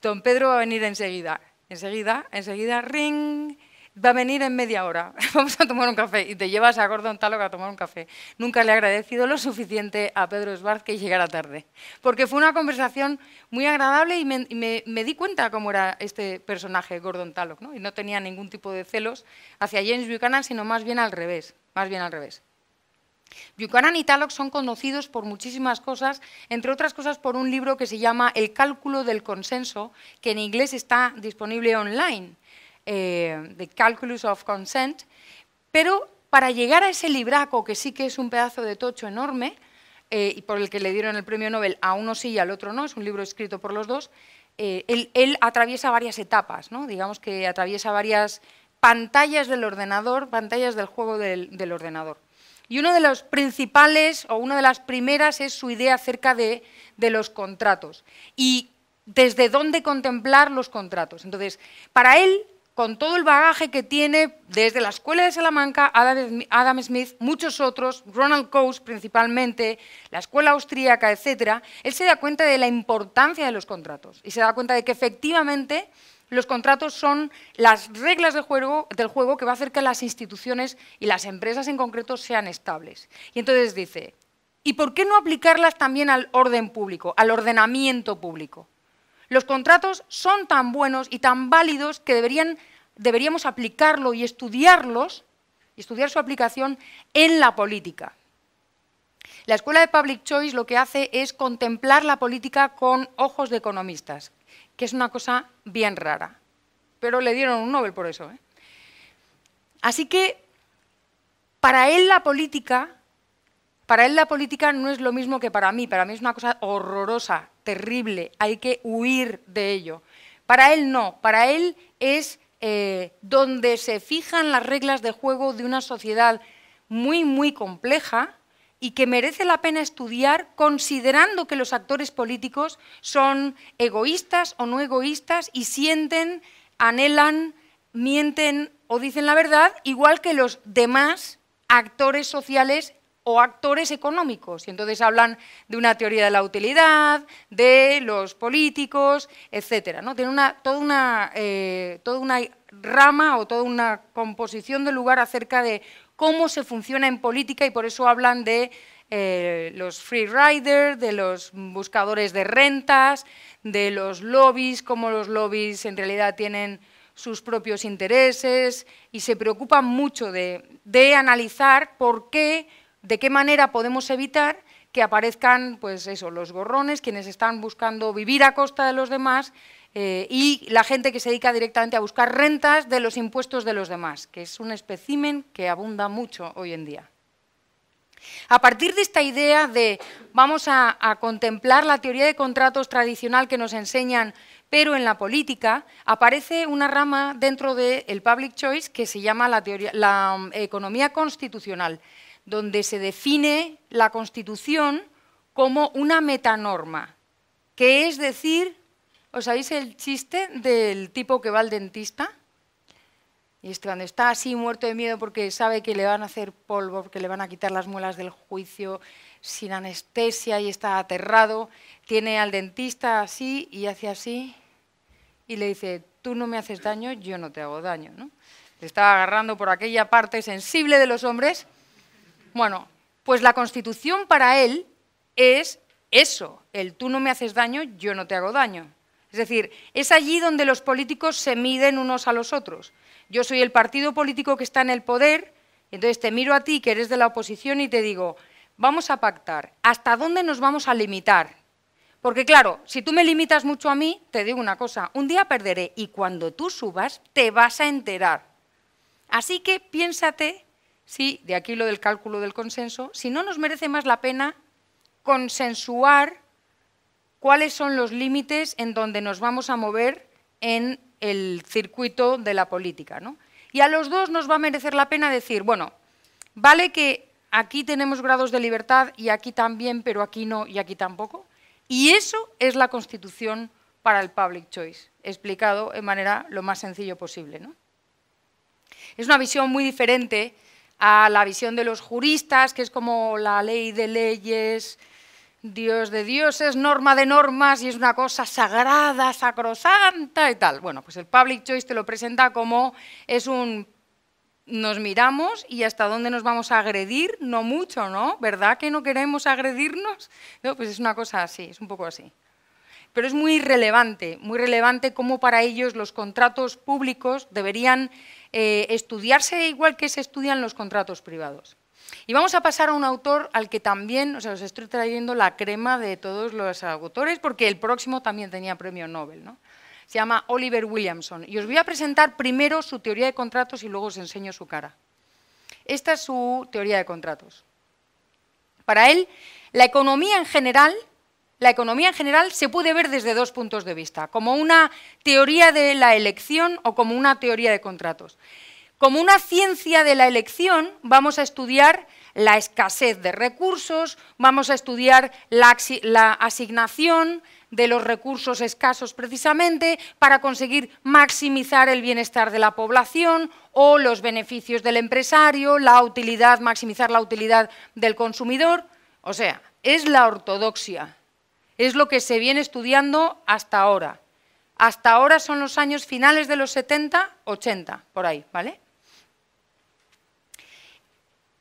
don Pedro va a venir enseguida. Enseguida, ring... Va a venir en media hora, vamos a tomar un café, y te llevas a Gordon Tallock a tomar un café. Nunca le he agradecido lo suficiente a Pedro Schwartz que llegara tarde, porque fue una conversación muy agradable y me di cuenta cómo era este personaje, Gordon Tallock, ¿no? Y no tenía ningún tipo de celos hacia James Buchanan, sino más bien al revés, Buchanan y Tallock son conocidos por muchísimas cosas, entre otras cosas por un libro que se llama El cálculo del consenso, que en inglés está disponible online. The Calculus of Consent, pero para llegar a ese libraco, que sí que es un pedazo de tocho enorme, y por el que le dieron el premio Nobel, a uno sí y al otro no, es un libro escrito por los dos, él atraviesa varias etapas, ¿no? Digamos que atraviesa varias pantallas del ordenador, pantallas del juego del ordenador. Y uno de los principales, o una de las primeras, es su idea acerca de los contratos, y desde dónde contemplar los contratos. Entonces, para él, con todo el bagaje que tiene desde la Escuela de Salamanca, Adam Smith, muchos otros, Ronald Coase principalmente, la Escuela Austríaca, etcétera, él se da cuenta de la importancia de los contratos y se da cuenta de que efectivamente los contratos son las reglas del juego que va a hacer que las instituciones y las empresas en concreto sean estables. Y entonces dice, ¿y por qué no aplicarlas también al orden público, al ordenamiento público? Los contratos son tan buenos y tan válidos que deberíamos aplicarlo y estudiarlos, y estudiar su aplicación en la política. La Escuela de Public Choice lo que hace es contemplar la política con ojos de economistas, que es una cosa bien rara, pero le dieron un Nobel por eso, ¿eh? Así que para él la política no es lo mismo que para mí es una cosa horrorosa, terrible, hay que huir de ello. Para él no, para él es donde se fijan las reglas de juego de una sociedad muy, muy compleja, y que merece la pena estudiar considerando que los actores políticos son egoístas o no egoístas y sienten, anhelan, mienten o dicen la verdad, igual que los demás actores sociales o actores económicos. Y entonces hablan de una teoría de la utilidad, de los políticos, etcétera, ¿no? Tienen toda una rama o toda una composición de lugar acerca de cómo se funciona en política y por eso hablan de los free riders, de los buscadores de rentas, de los lobbies, cómo los lobbies en realidad tienen sus propios intereses y se preocupan mucho de analizar por qué, de qué manera podemos evitar que aparezcan pues eso, los gorrones, quienes están buscando vivir a costa de los demás y la gente que se dedica directamente a buscar rentas de los impuestos de los demás, que es un espécimen que abunda mucho hoy en día. A partir de esta idea de vamos a contemplar la teoría de contratos tradicional que nos enseñan, pero en la política, aparece una rama dentro del public choice que se llama la economía constitucional, donde se define la Constitución como una metanorma, que es decir, ¿os sabéis el chiste del tipo que va al dentista? Y cuando está así muerto de miedo porque sabe que le van a hacer polvo, porque le van a quitar las muelas del juicio sin anestesia y está aterrado, tiene al dentista así y hace así y le dice, tú no me haces daño, yo no te hago daño, ¿no? Le está agarrando por aquella parte sensible de los hombres. Bueno, pues la Constitución para él es eso, el tú no me haces daño, yo no te hago daño. Es decir, es allí donde los políticos se miden unos a los otros. Yo soy el partido político que está en el poder, entonces te miro a ti que eres de la oposición y te digo, vamos a pactar, ¿hasta dónde nos vamos a limitar? Porque claro, si tú me limitas mucho a mí, te digo una cosa, un día perderé y cuando tú subas te vas a enterar. Así que piénsate, sí, de aquí lo del cálculo del consenso, si no nos merece más la pena consensuar cuáles son los límites en donde nos vamos a mover en el circuito de la política, ¿no? Y a los dos nos va a merecer la pena decir, bueno, vale que aquí tenemos grados de libertad y aquí también, pero aquí no y aquí tampoco. Y eso es la Constitución para el public choice, explicado de manera lo más sencillo posible, ¿no? Es una visión muy diferente a la visión de los juristas, que es como la ley de leyes, Dios de dioses, norma de normas, y es una cosa sagrada, sacrosanta y tal. Bueno, pues el public choice te lo presenta como es un nos miramos y hasta dónde nos vamos a agredir, no mucho, ¿no? ¿Verdad que no queremos agredirnos? No, pues es una cosa así, es un poco así. Pero es muy relevante cómo para ellos los contratos públicos deberían estudiarse igual que se estudian los contratos privados. Y vamos a pasar a un autor al que también, o sea, os estoy trayendo la crema de todos los autores, porque el próximo también tenía premio Nobel, ¿no? Se llama Oliver Williamson. Y os voy a presentar primero su teoría de contratos y luego os enseño su cara. Esta es su teoría de contratos. Para él, la economía en general se puede ver desde dos puntos de vista, como una teoría de la elección o como una teoría de contratos. Como una ciencia de la elección, vamos a estudiar la escasez de recursos, vamos a estudiar la asignación de los recursos escasos precisamente para conseguir maximizar el bienestar de la población o los beneficios del empresario, la utilidad, maximizar la utilidad del consumidor. O sea, es la ortodoxia, es lo que se viene estudiando hasta ahora. Hasta ahora son los años finales de los 70, 80, por ahí, ¿vale?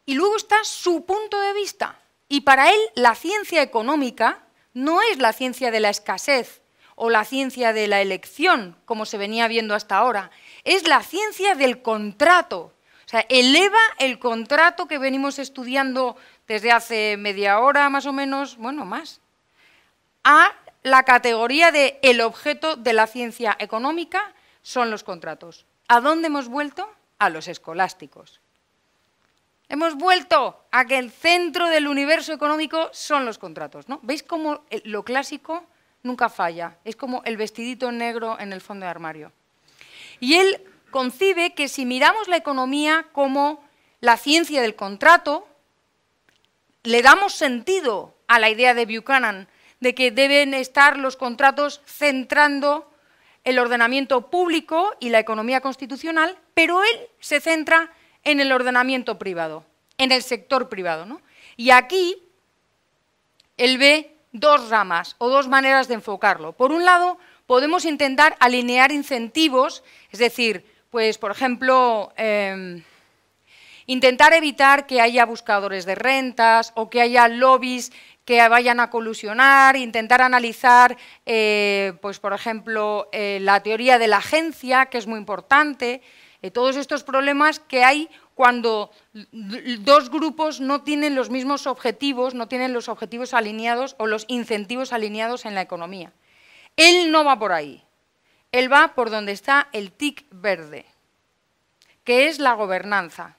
Y luego está su punto de vista. Y para él la ciencia económica no es la ciencia de la escasez o la ciencia de la elección, como se venía viendo hasta ahora. Es la ciencia del contrato. O sea, eleva el contrato que venimos estudiando desde hace media hora más o menos, bueno, más, a la categoría de el objeto de la ciencia económica son los contratos. ¿A dónde hemos vuelto? A los escolásticos. Hemos vuelto a que el centro del universo económico son los contratos, ¿no? ¿Veis cómo lo clásico nunca falla? Es como el vestidito negro en el fondo de armario. Y él concibe que si miramos la economía como la ciencia del contrato, le damos sentido a la idea de Buchanan de que deben estar los contratos centrando el ordenamiento público y la economía constitucional, pero él se centra en el ordenamiento privado, en el sector privado, ¿no? Y aquí él ve dos ramas o dos maneras de enfocarlo. Por un lado, podemos intentar alinear incentivos, es decir, pues, por ejemplo, intentar evitar que haya buscadores de rentas o que haya lobbies que vayan a colusionar, intentar analizar, pues, por ejemplo, la teoría de la agencia, que es muy importante, todos estos problemas que hay cuando dos grupos no tienen los mismos objetivos, no tienen los objetivos alineados o los incentivos alineados en la economía. Él no va por ahí, él va por donde está el tic verde, que es la gobernanza,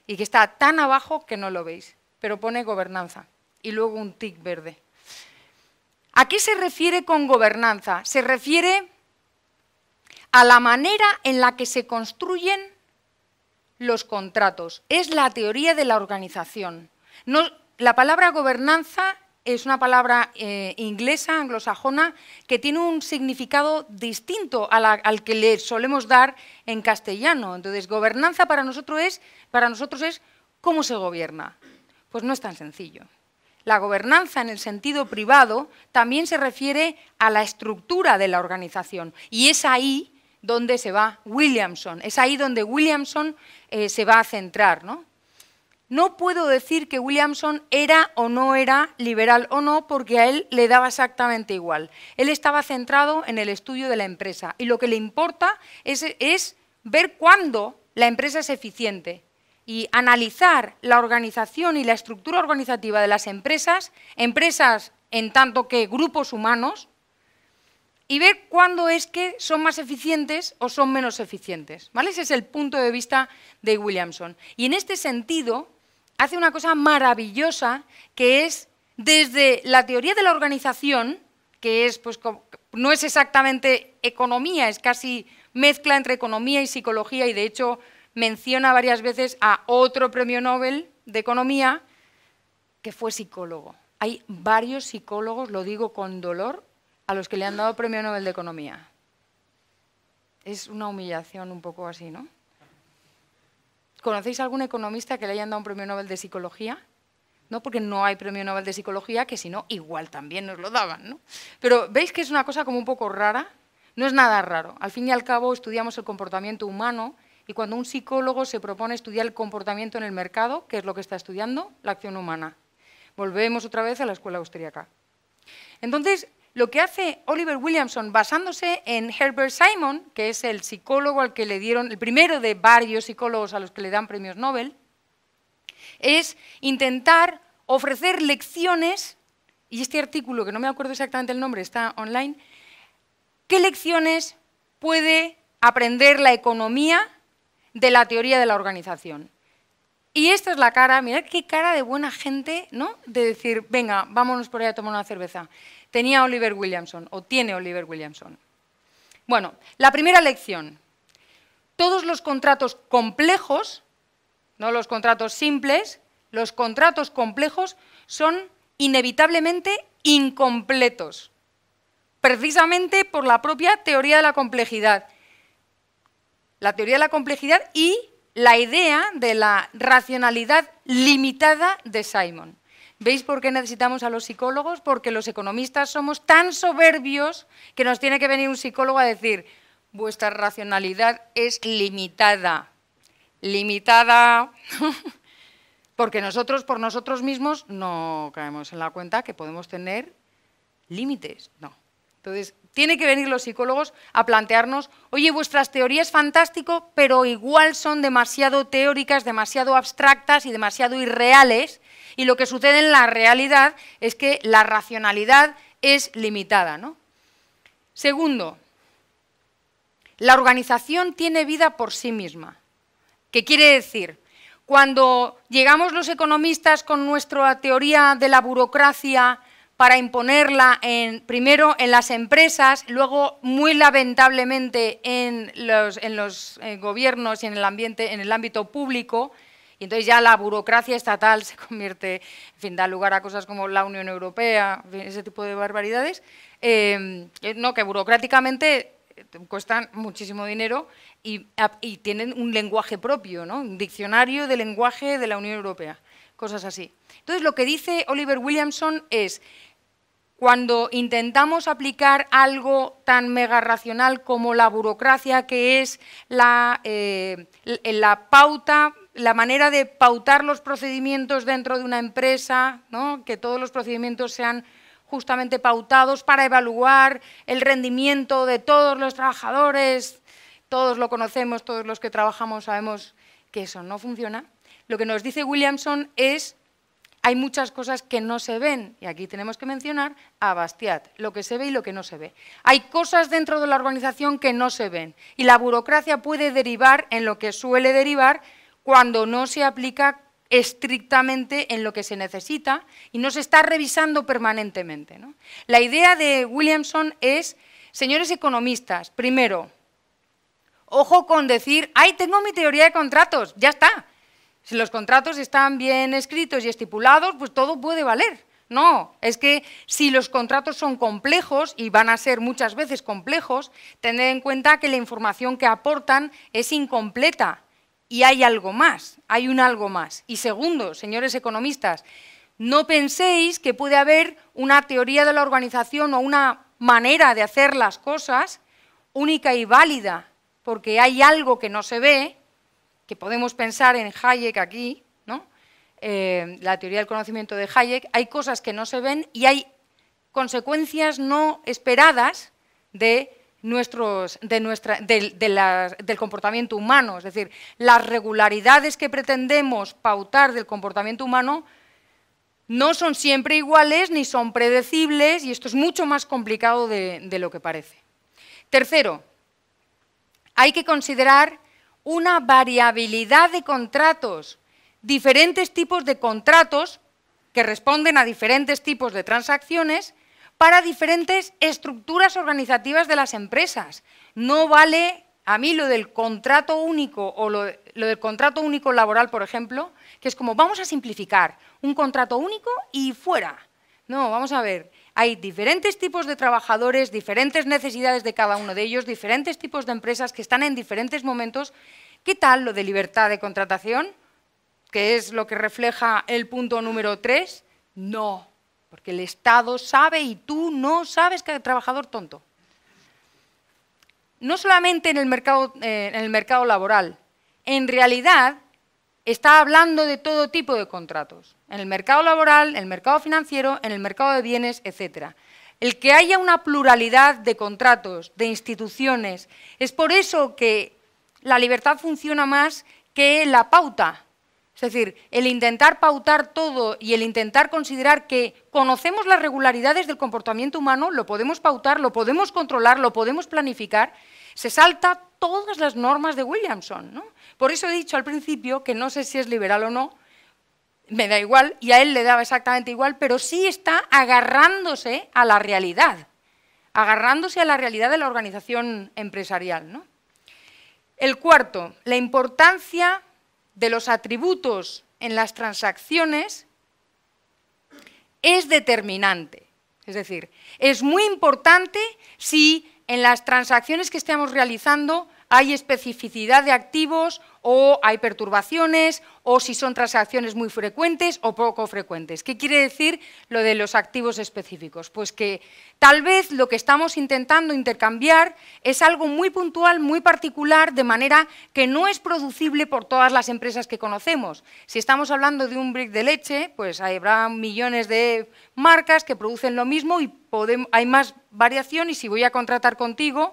y que está tan abajo que no lo veis, pero pone gobernanza y luego un tic verde. ¿A qué se refiere con gobernanza? Se refiere a la manera en la que se construyen los contratos. Es la teoría de la organización. No, la palabra gobernanza es una palabra inglesa, anglosajona, que tiene un significado distinto al que le solemos dar en castellano. Entonces, gobernanza para nosotros es cómo se gobierna. Pues no es tan sencillo. La gobernanza en el sentido privado también se refiere a la estructura de la organización, y es ahí donde se va Williamson, es ahí donde Williamson se va a centrar, ¿no? No puedo decir que Williamson era o no era liberal o no, porque a él le daba exactamente igual. Él estaba centrado en el estudio de la empresa, y lo que le importa es ver cuándo la empresa es eficiente y analizar la organización y la estructura organizativa de las empresas en tanto que grupos humanos, y ver cuándo es que son más eficientes o son menos eficientes, ¿vale? Ese es el punto de vista de Williamson. Y en este sentido hace una cosa maravillosa, que es desde la teoría de la organización, que es, pues, no es exactamente economía, es casi mezcla entre economía y psicología, y de hecho menciona varias veces a otro premio Nobel de economía que fue psicólogo. Hay varios psicólogos, lo digo con dolor, a los que le han dado premio Nobel de economía. Es una humillación un poco así, ¿no? ¿Conocéis algún economista que le hayan dado un premio Nobel de psicología? No, porque no hay premio Nobel de psicología, que si no, igual también nos lo daban, ¿no? Pero ¿veis que es una cosa como un poco rara? No es nada raro. Al fin y al cabo estudiamos el comportamiento humano, y cuando un psicólogo se propone estudiar el comportamiento en el mercado, ¿qué es lo que está estudiando? La acción humana. Volvemos otra vez a la escuela austríaca. Entonces, lo que hace Oliver Williamson, basándose en Herbert Simon, que es el psicólogo al que le dieron, el primero de varios psicólogos a los que le dan premios Nobel, es intentar ofrecer lecciones, y este artículo, que no me acuerdo exactamente el nombre, está online, ¿qué lecciones puede aprender la economía de la teoría de la organización? Y esta es la cara, mirad qué cara de buena gente, ¿no? De decir, venga, vámonos por ahí a tomar una cerveza. Tenía Oliver Williamson, o tiene Oliver Williamson. Bueno, la primera lección. Todos los contratos complejos, no los contratos simples, los contratos complejos son inevitablemente incompletos, precisamente por la propia teoría de la complejidad. La teoría de la complejidad y la idea de la racionalidad limitada de Simon. ¿Veis por qué necesitamos a los psicólogos? Porque los economistas somos tan soberbios que nos tiene que venir un psicólogo a decir: vuestra racionalidad es limitada. Limitada. Porque nosotros, por nosotros mismos, no caemos en la cuenta que podemos tener límites. No. Entonces, tienen que venir los psicólogos a plantearnos: oye, vuestras teorías fantástico, pero igual son demasiado teóricas, demasiado abstractas y demasiado irreales, y lo que sucede en la realidad es que la racionalidad es limitada, ¿no? Segundo, la organización tiene vida por sí misma. ¿Qué quiere decir? Cuando llegamos los economistas con nuestra teoría de la burocracia para imponerla primero en las empresas, luego muy lamentablemente en los gobiernos y en el ámbito público, Y entonces ya la burocracia estatal se convierte, en fin, da lugar a cosas como la Unión Europea, en fin, ese tipo de barbaridades, no, que burocráticamente cuestan muchísimo dinero y tienen un lenguaje propio, ¿no? Un diccionario de lenguaje de la Unión Europea, cosas así. Entonces, lo que dice Oliver Williamson es, cuando intentamos aplicar algo tan mega racional como la burocracia, que es la pauta, la manera de pautar los procedimientos dentro de una empresa, ¿no? Que todos los procedimientos sean justamente pautados para evaluar el rendimiento de todos los trabajadores, todos lo conocemos, todos los que trabajamos sabemos que eso no funciona. Lo que nos dice Williamson es, hay muchas cosas que no se ven, y aquí tenemos que mencionar a Bastiat, lo que se ve y lo que no se ve. Hay cosas dentro de la organización que no se ven, y la burocracia puede derivar en lo que suele derivar cuando no se aplica estrictamente en lo que se necesita y no se está revisando permanentemente, ¿no? La idea de Williamson es, señores economistas, primero, ojo con decir, ¡ay, tengo mi teoría de contratos! Ya está. Si los contratos están bien escritos y estipulados, pues todo puede valer. No, es que si los contratos son complejos, y van a ser muchas veces complejos, tened en cuenta que la información que aportan es incompleta. Y hay algo más, hay un algo más. Y segundo, señores economistas, no penséis que puede haber una teoría de la organización o una manera de hacer las cosas única y válida, porque hay algo que no se ve, que podemos pensar en Hayek aquí, ¿no? La teoría del conocimiento de Hayek, hay cosas que no se ven y hay consecuencias no esperadas del comportamiento humano, es decir, las regularidades que pretendemos pautar del comportamiento humano no son siempre iguales ni son predecibles y esto es mucho más complicado de lo que parece. Tercero, hay que considerar una variabilidad de contratos, diferentes tipos de contratos que responden a diferentes tipos de transacciones para diferentes estructuras organizativas de las empresas. No vale, a mí lo del contrato único o lo del contrato único laboral, por ejemplo, que es como vamos a simplificar un contrato único y fuera. No, vamos a ver, hay diferentes tipos de trabajadores, diferentes necesidades de cada uno de ellos, diferentes tipos de empresas que están en diferentes momentos. ¿Qué tal lo de libertad de contratación? ¿Que es lo que refleja el punto número 3? No. Porque el Estado sabe y tú no sabes que hay trabajador tonto. No solamente en el mercado laboral, en realidad está hablando de todo tipo de contratos. En el mercado laboral, en el mercado financiero, en el mercado de bienes, etc. El que haya una pluralidad de contratos, de instituciones, es por eso que la libertad funciona más que la pauta. Es decir, el intentar pautar todo y el intentar considerar que conocemos las regularidades del comportamiento humano, lo podemos pautar, lo podemos controlar, lo podemos planificar, se salta todas las normas de Williamson, ¿no? Por eso he dicho al principio que no sé si es liberal o no, me da igual, y a él le daba exactamente igual, pero sí está agarrándose a la realidad de la organización empresarial, ¿no? El cuarto, la importancia de los atributos en las transacciones es determinante. Es decir, es muy importante si en las transacciones que estemos realizando hay especificidad de activos o hay perturbaciones o si son transacciones muy frecuentes o poco frecuentes. ¿Qué quiere decir lo de los activos específicos? Pues que tal vez lo que estamos intentando intercambiar es algo muy puntual, muy particular, de manera que no es producible por todas las empresas que conocemos. Si estamos hablando de un brick de leche, pues habrá millones de marcas que producen lo mismo y hay más variación y si voy a contratar contigo,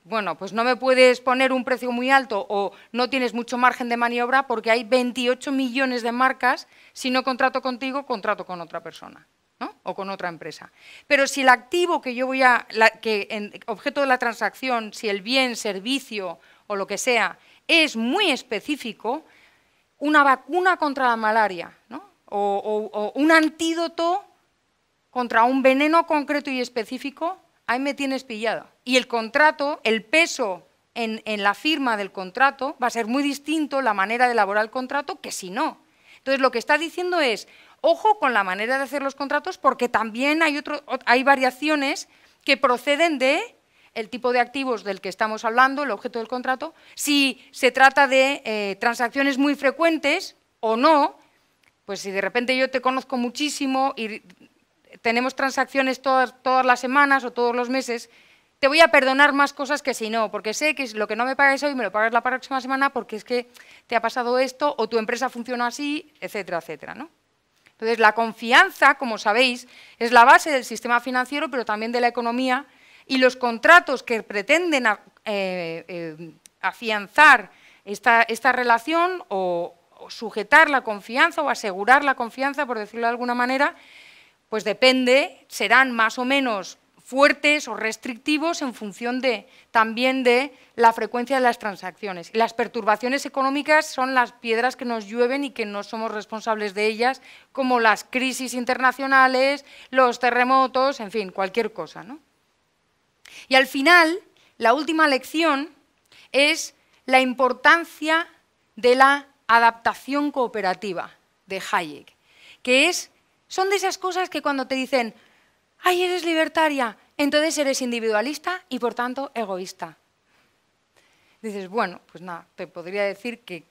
bueno, pues no me puedes poner un precio muy alto o no tienes mucho margen de maniobra porque hay 28 millones de marcas, si no contrato contigo, contrato con otra persona, ¿no? O con otra empresa. Pero si el activo que yo voy objeto de la transacción, si el bien, servicio o lo que sea, es muy específico, una vacuna contra la malaria, ¿no? o un antídoto contra un veneno concreto y específico, ahí me tienes pillado. Y el contrato, el peso en la firma del contrato, va a ser muy distinto la manera de elaborar el contrato que si no. Entonces, lo que está diciendo es, ojo con la manera de hacer los contratos, porque también hay variaciones que proceden del tipo de activos del que estamos hablando, el objeto del contrato, si se trata de transacciones muy frecuentes o no. Pues si de repente yo te conozco muchísimo y tenemos transacciones todas las semanas o todos los meses, te voy a perdonar más cosas que si no, porque sé que lo que no me pagues hoy me lo pagas la próxima semana porque es que te ha pasado esto o tu empresa funciona así, etcétera, etcétera, ¿no? Entonces, la confianza, como sabéis, es la base del sistema financiero, pero también de la economía, y los contratos que pretenden afianzar esta relación o sujetar la confianza o asegurar la confianza, por decirlo de alguna manera, pues depende, serán más o menos fuertes o restrictivos en función también de la frecuencia de las transacciones. Las perturbaciones económicas son las piedras que nos llueven y que no somos responsables de ellas, como las crisis internacionales, los terremotos, en fin, cualquier cosa, ¿no? Y al final, la última lección es la importancia de la adaptación cooperativa de Hayek, que son de esas cosas que cuando te dicen ¡ay, eres libertaria! Entonces eres individualista y, por tanto, egoísta. Dices, bueno, pues nada, te podría decir que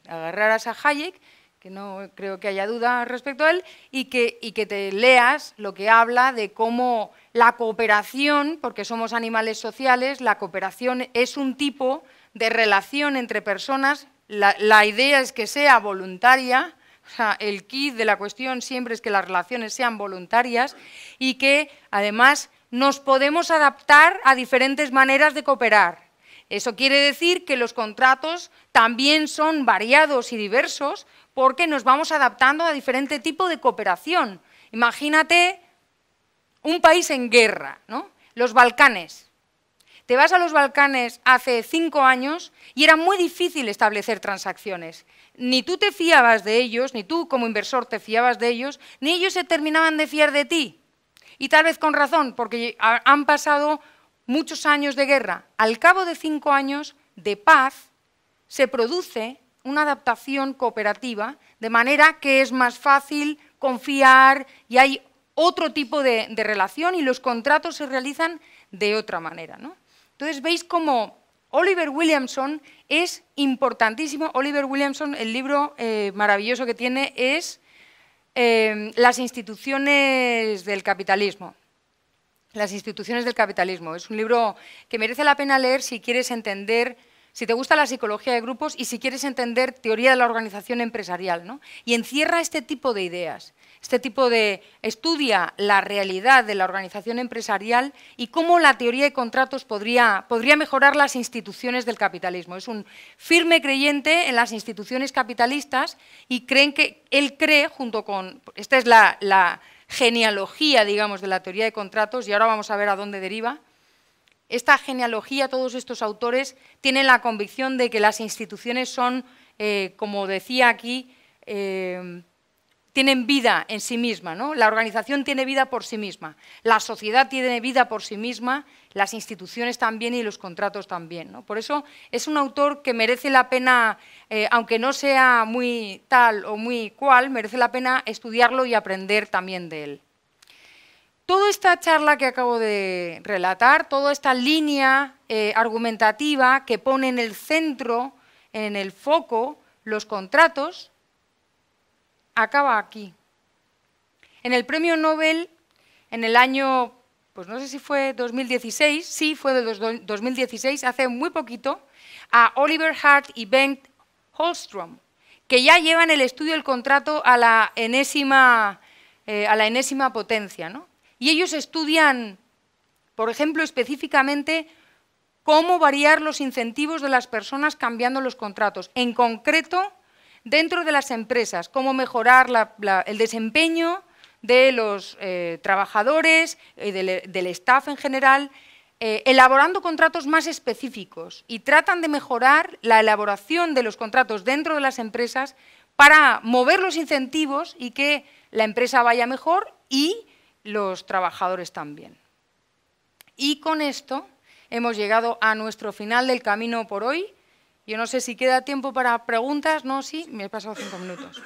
agarraras a Hayek, que no creo que haya duda respecto a él, y que te leas lo que habla de cómo la cooperación, porque somos animales sociales, la cooperación es un tipo de relación entre personas. La idea es que sea voluntaria. O sea, el quid de la cuestión siempre es que las relaciones sean voluntarias y que, además, nos podemos adaptar a diferentes maneras de cooperar. Eso quiere decir que los contratos también son variados y diversos porque nos vamos adaptando a diferente tipo de cooperación. Imagínate un país en guerra, ¿no? Los Balcanes. Te vas a los Balcanes hace 5 años y era muy difícil establecer transacciones. Ni tú te fiabas de ellos, ni tú como inversor te fiabas de ellos, ni ellos se terminaban de fiar de ti. Y tal vez con razón, porque han pasado muchos años de guerra. Al cabo de 5 años de paz se produce una adaptación cooperativa, de manera que es más fácil confiar y hay otro tipo de relación y los contratos se realizan de otra manera, ¿no? Entonces veis cómo Oliver Williamson es importantísimo. Oliver Williamson, el libro maravilloso que tiene es Las instituciones del capitalismo. Las instituciones del capitalismo. Es un libro que merece la pena leer si quieres entender, si te gusta la psicología de grupos y si quieres entender teoría de la organización empresarial, ¿no? Y encierra este tipo de ideas. Estudia la realidad de la organización empresarial y cómo la teoría de contratos podría mejorar las instituciones del capitalismo. Es un firme creyente en las instituciones capitalistas y él cree, junto con, esta es la genealogía, digamos, de la teoría de contratos, y ahora vamos a ver a dónde deriva. Esta genealogía, todos estos autores tienen la convicción de que las instituciones son, como decía aquí, tienen vida en sí misma, ¿no? La organización tiene vida por sí misma, la sociedad tiene vida por sí misma, las instituciones también y los contratos también, ¿no? Por eso es un autor que merece la pena, aunque no sea muy tal o muy cual, merece la pena estudiarlo y aprender también de él. Toda esta charla que acabo de relatar, toda esta línea argumentativa que pone en el centro, en el foco, los contratos, acaba aquí. En el premio Nobel, en el año, pues no sé si fue 2016, sí, fue de 2016, hace muy poquito, a Oliver Hart y Bengt Holmström, que ya llevan el estudio del contrato a la enésima potencia, ¿no? Y ellos estudian, por ejemplo, específicamente cómo variar los incentivos de las personas cambiando los contratos. En concreto, dentro de las empresas, cómo mejorar el desempeño de los trabajadores, del staff en general, elaborando contratos más específicos y tratan de mejorar la elaboración de los contratos dentro de las empresas para mover los incentivos y que la empresa vaya mejor y los trabajadores también. Y con esto hemos llegado a nuestro final del camino por hoy. Yo no sé si queda tiempo para preguntas, no, sí, me he pasado 5 minutos.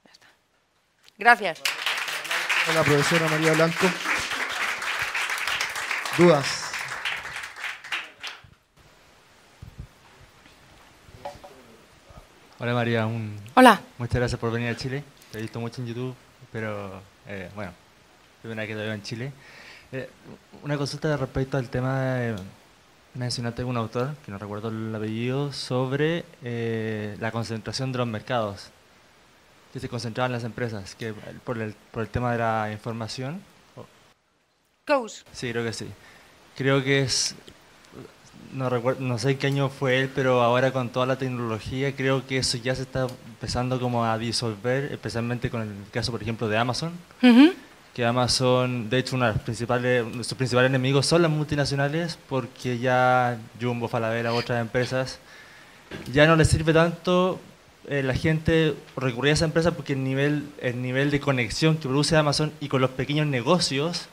Ya está. Gracias. La profesora María Blanco. ¿Dudas? Hola María, Hola. muchas gracias por venir a Chile. Te he visto mucho en YouTube, pero bueno, primera vez que te veo en Chile. Una consulta respecto al tema, mencionaste un autor, que no recuerdo el apellido, sobre la concentración de los mercados, que se concentraban las empresas, que por el tema de la información. Coase. Sí, creo que sí. Creo que es, no recuerdo, no sé qué año fue él, pero ahora con toda la tecnología creo que eso ya se está empezando como a disolver, especialmente con el caso, por ejemplo, de Amazon. Que Amazon, de hecho, sus principales enemigos son las multinacionales, porque ya Jumbo, Falabella, otras empresas, ya no les sirve tanto la gente recurrir a esa empresa porque el nivel de conexión que produce Amazon y con los pequeños negocios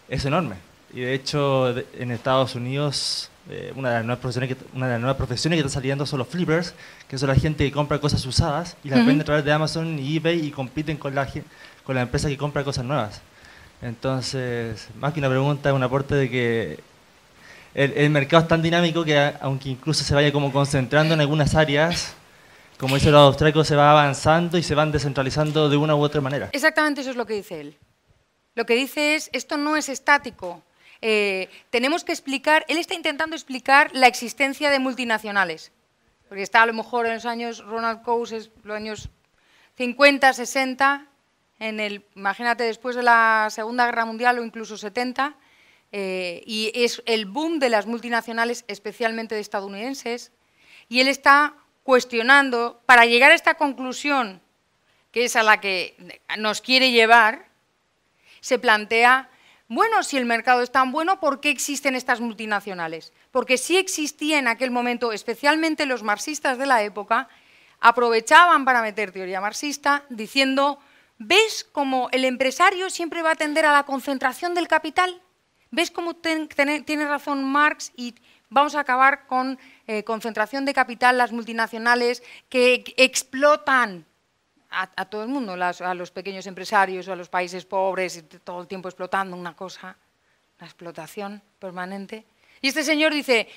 es enorme. Y de hecho, en Estados Unidos, una de las nuevas profesiones que está saliendo son los flippers, que son la gente que compra cosas usadas y las vende a través de Amazon y eBay y compiten con la empresa que compra cosas nuevas. Entonces, más que una pregunta, es un aporte de que el mercado es tan dinámico que aunque incluso se vaya como concentrando en algunas áreas, como dice los austríacos, se va avanzando y se van descentralizando de una u otra manera. Exactamente eso es lo que dice él. Lo que dice es, esto no es estático. Tenemos que explicar, él está intentando explicar la existencia de multinacionales, porque está a lo mejor en los años, Ronald Coase, los años 50, 60, imagínate después de la Segunda Guerra Mundial o incluso 70, y es el boom de las multinacionales, especialmente de estadounidenses, y él está cuestionando, para llegar a esta conclusión, que es a la que nos quiere llevar, se plantea, bueno, si el mercado es tan bueno, ¿por qué existen estas multinacionales? Porque sí existía en aquel momento, especialmente los marxistas de la época, aprovechaban para meter teoría marxista diciendo, ¿ves cómo el empresario siempre va a tender a la concentración del capital? ¿Ves cómo tiene razón Marx y vamos a acabar con concentración de capital, las multinacionales que explotan a todo el mundo, a los pequeños empresarios, a los países pobres, todo el tiempo explotando una cosa, la explotación permanente? Y este señor dice,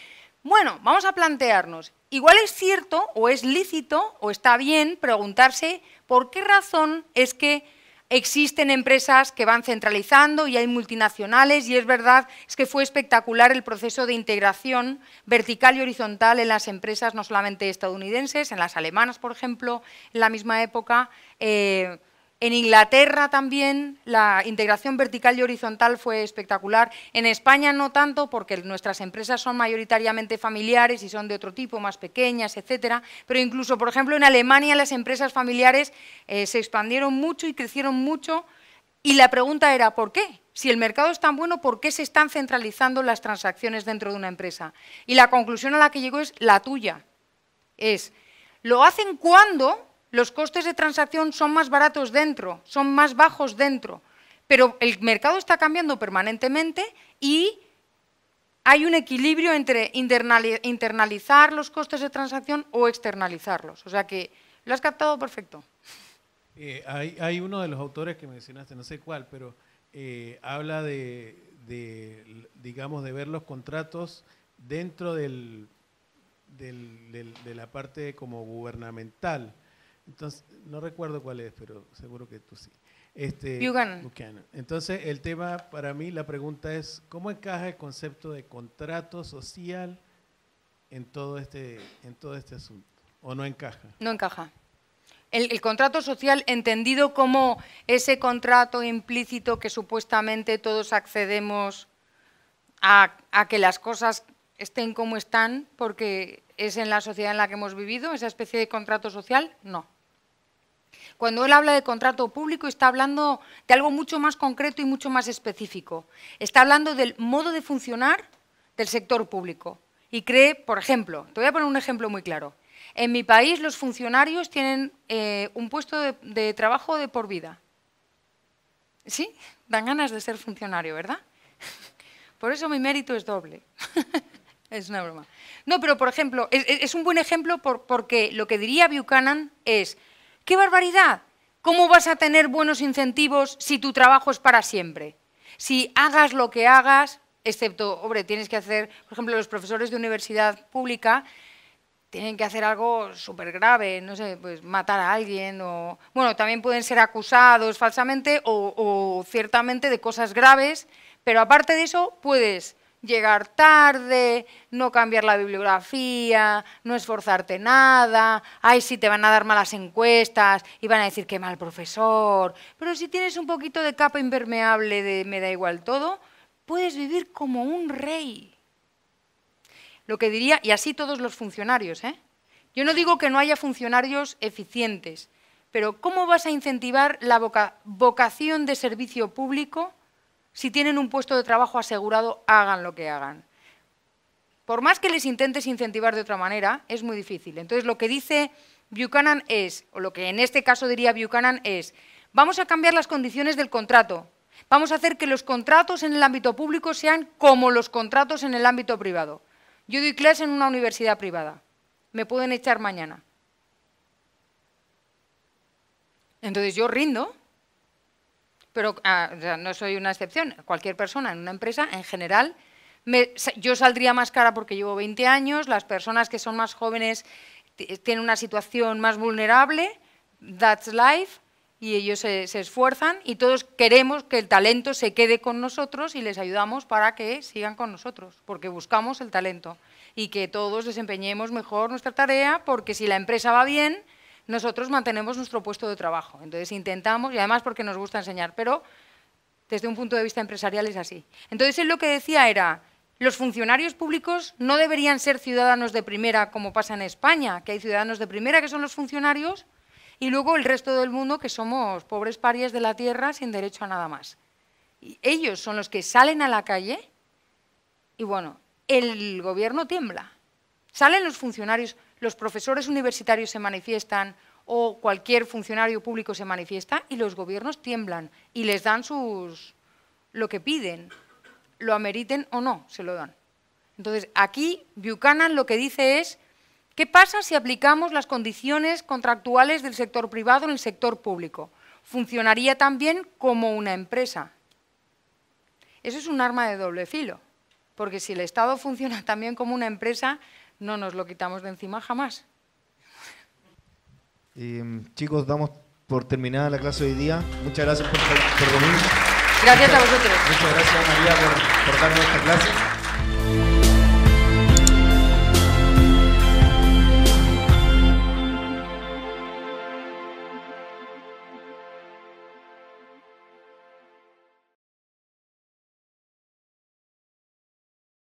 bueno, vamos a plantearnos, igual es cierto o es lícito o está bien preguntarse por qué razón es que existen empresas que van centralizando y hay multinacionales, y es verdad, es que fue espectacular el proceso de integración vertical y horizontal en las empresas, no solamente estadounidenses, en las alemanas, por ejemplo, en la misma época. En Inglaterra también la integración vertical y horizontal fue espectacular. En España no tanto, porque nuestras empresas son mayoritariamente familiares y son de otro tipo, más pequeñas, etcétera. Pero incluso, por ejemplo, en Alemania las empresas familiares se expandieron mucho y crecieron mucho. Y la pregunta era, ¿por qué? Si el mercado es tan bueno, ¿por qué se están centralizando las transacciones dentro de una empresa? Y la conclusión a la que llegó es la tuya. Lo hacen cuando los costes de transacción son más baratos dentro, son más bajos dentro, pero el mercado está cambiando permanentemente y hay un equilibrio entre internalizar los costes de transacción o externalizarlos. O sea que lo has captado perfecto. Hay uno de los autores que mencionaste, no sé cuál, pero habla digamos, de ver los contratos dentro de la parte como gubernamental. Entonces, no recuerdo cuál es, pero seguro que tú sí. Buchanan. Entonces, el tema, para mí, la pregunta es, ¿cómo encaja el concepto de contrato social en todo este asunto? ¿O no encaja? No encaja. El contrato social entendido como ese contrato implícito que supuestamente todos accedemos a que las cosas estén como están porque es en la sociedad en la que hemos vivido, esa especie de contrato social, no. Cuando él habla de contrato público está hablando de algo mucho más concreto y mucho más específico. Está hablando del modo de funcionar del sector público. Y cree, por ejemplo, te voy a poner un ejemplo muy claro. En mi país los funcionarios tienen un puesto de trabajo de por vida. ¿Sí? Dan ganas de ser funcionario, ¿verdad? Por eso mi mérito es doble. Es una broma. No, pero por ejemplo, es un buen ejemplo porque lo que diría Buchanan es, ¡qué barbaridad! ¿Cómo vas a tener buenos incentivos si tu trabajo es para siempre? Si hagas lo que hagas, excepto, hombre, tienes que hacer, por ejemplo, los profesores de universidad pública tienen que hacer algo súper grave, no sé, pues matar a alguien o... Bueno, también pueden ser acusados falsamente o ciertamente de cosas graves, pero aparte de eso puedes llegar tarde, no cambiar la bibliografía, no esforzarte nada, ay, sí, te van a dar malas encuestas y van a decir qué mal profesor, pero si tienes un poquito de capa impermeable de me da igual todo, puedes vivir como un rey. Lo que diría, y así todos los funcionarios, ¿eh? Yo no digo que no haya funcionarios eficientes, pero ¿cómo vas a incentivar la vocación de servicio público si tienen un puesto de trabajo asegurado, hagan lo que hagan? Por más que les intentes incentivar de otra manera, es muy difícil. Entonces, lo que dice Buchanan es, o lo que en este caso diría Buchanan es, vamos a cambiar las condiciones del contrato, vamos a hacer que los contratos en el ámbito público sean como los contratos en el ámbito privado. Yo doy clase en una universidad privada. Me pueden echar mañana. Entonces yo rindo, pero o sea, no soy una excepción. Cualquier persona en una empresa, en general, yo saldría más cara porque llevo 20 años, las personas que son más jóvenes tienen una situación más vulnerable, that's life, y ellos se esfuerzan y todos queremos que el talento se quede con nosotros y les ayudamos para que sigan con nosotros, porque buscamos el talento y que todos desempeñemos mejor nuestra tarea, porque si la empresa va bien, nosotros mantenemos nuestro puesto de trabajo. Entonces intentamos, y además porque nos gusta enseñar, pero desde un punto de vista empresarial es así. Entonces él lo que decía era, los funcionarios públicos no deberían ser ciudadanos de primera como pasa en España, que hay ciudadanos de primera que son los funcionarios, y luego el resto del mundo que somos pobres parias de la tierra sin derecho a nada más. Y ellos son los que salen a la calle y bueno, el gobierno tiembla. Salen los funcionarios, los profesores universitarios se manifiestan o cualquier funcionario público se manifiesta y los gobiernos tiemblan y les dan lo que piden, lo ameriten o no, se lo dan. Entonces aquí Buchanan lo que dice es, ¿qué pasa si aplicamos las condiciones contractuales del sector privado en el sector público? Funcionaría también como una empresa. Eso es un arma de doble filo, porque si el Estado funciona también como una empresa, no nos lo quitamos de encima jamás. Chicos, damos por terminada la clase de hoy día. Muchas gracias por venir. Gracias a vosotros. Muchas gracias, María, por darnos esta clase.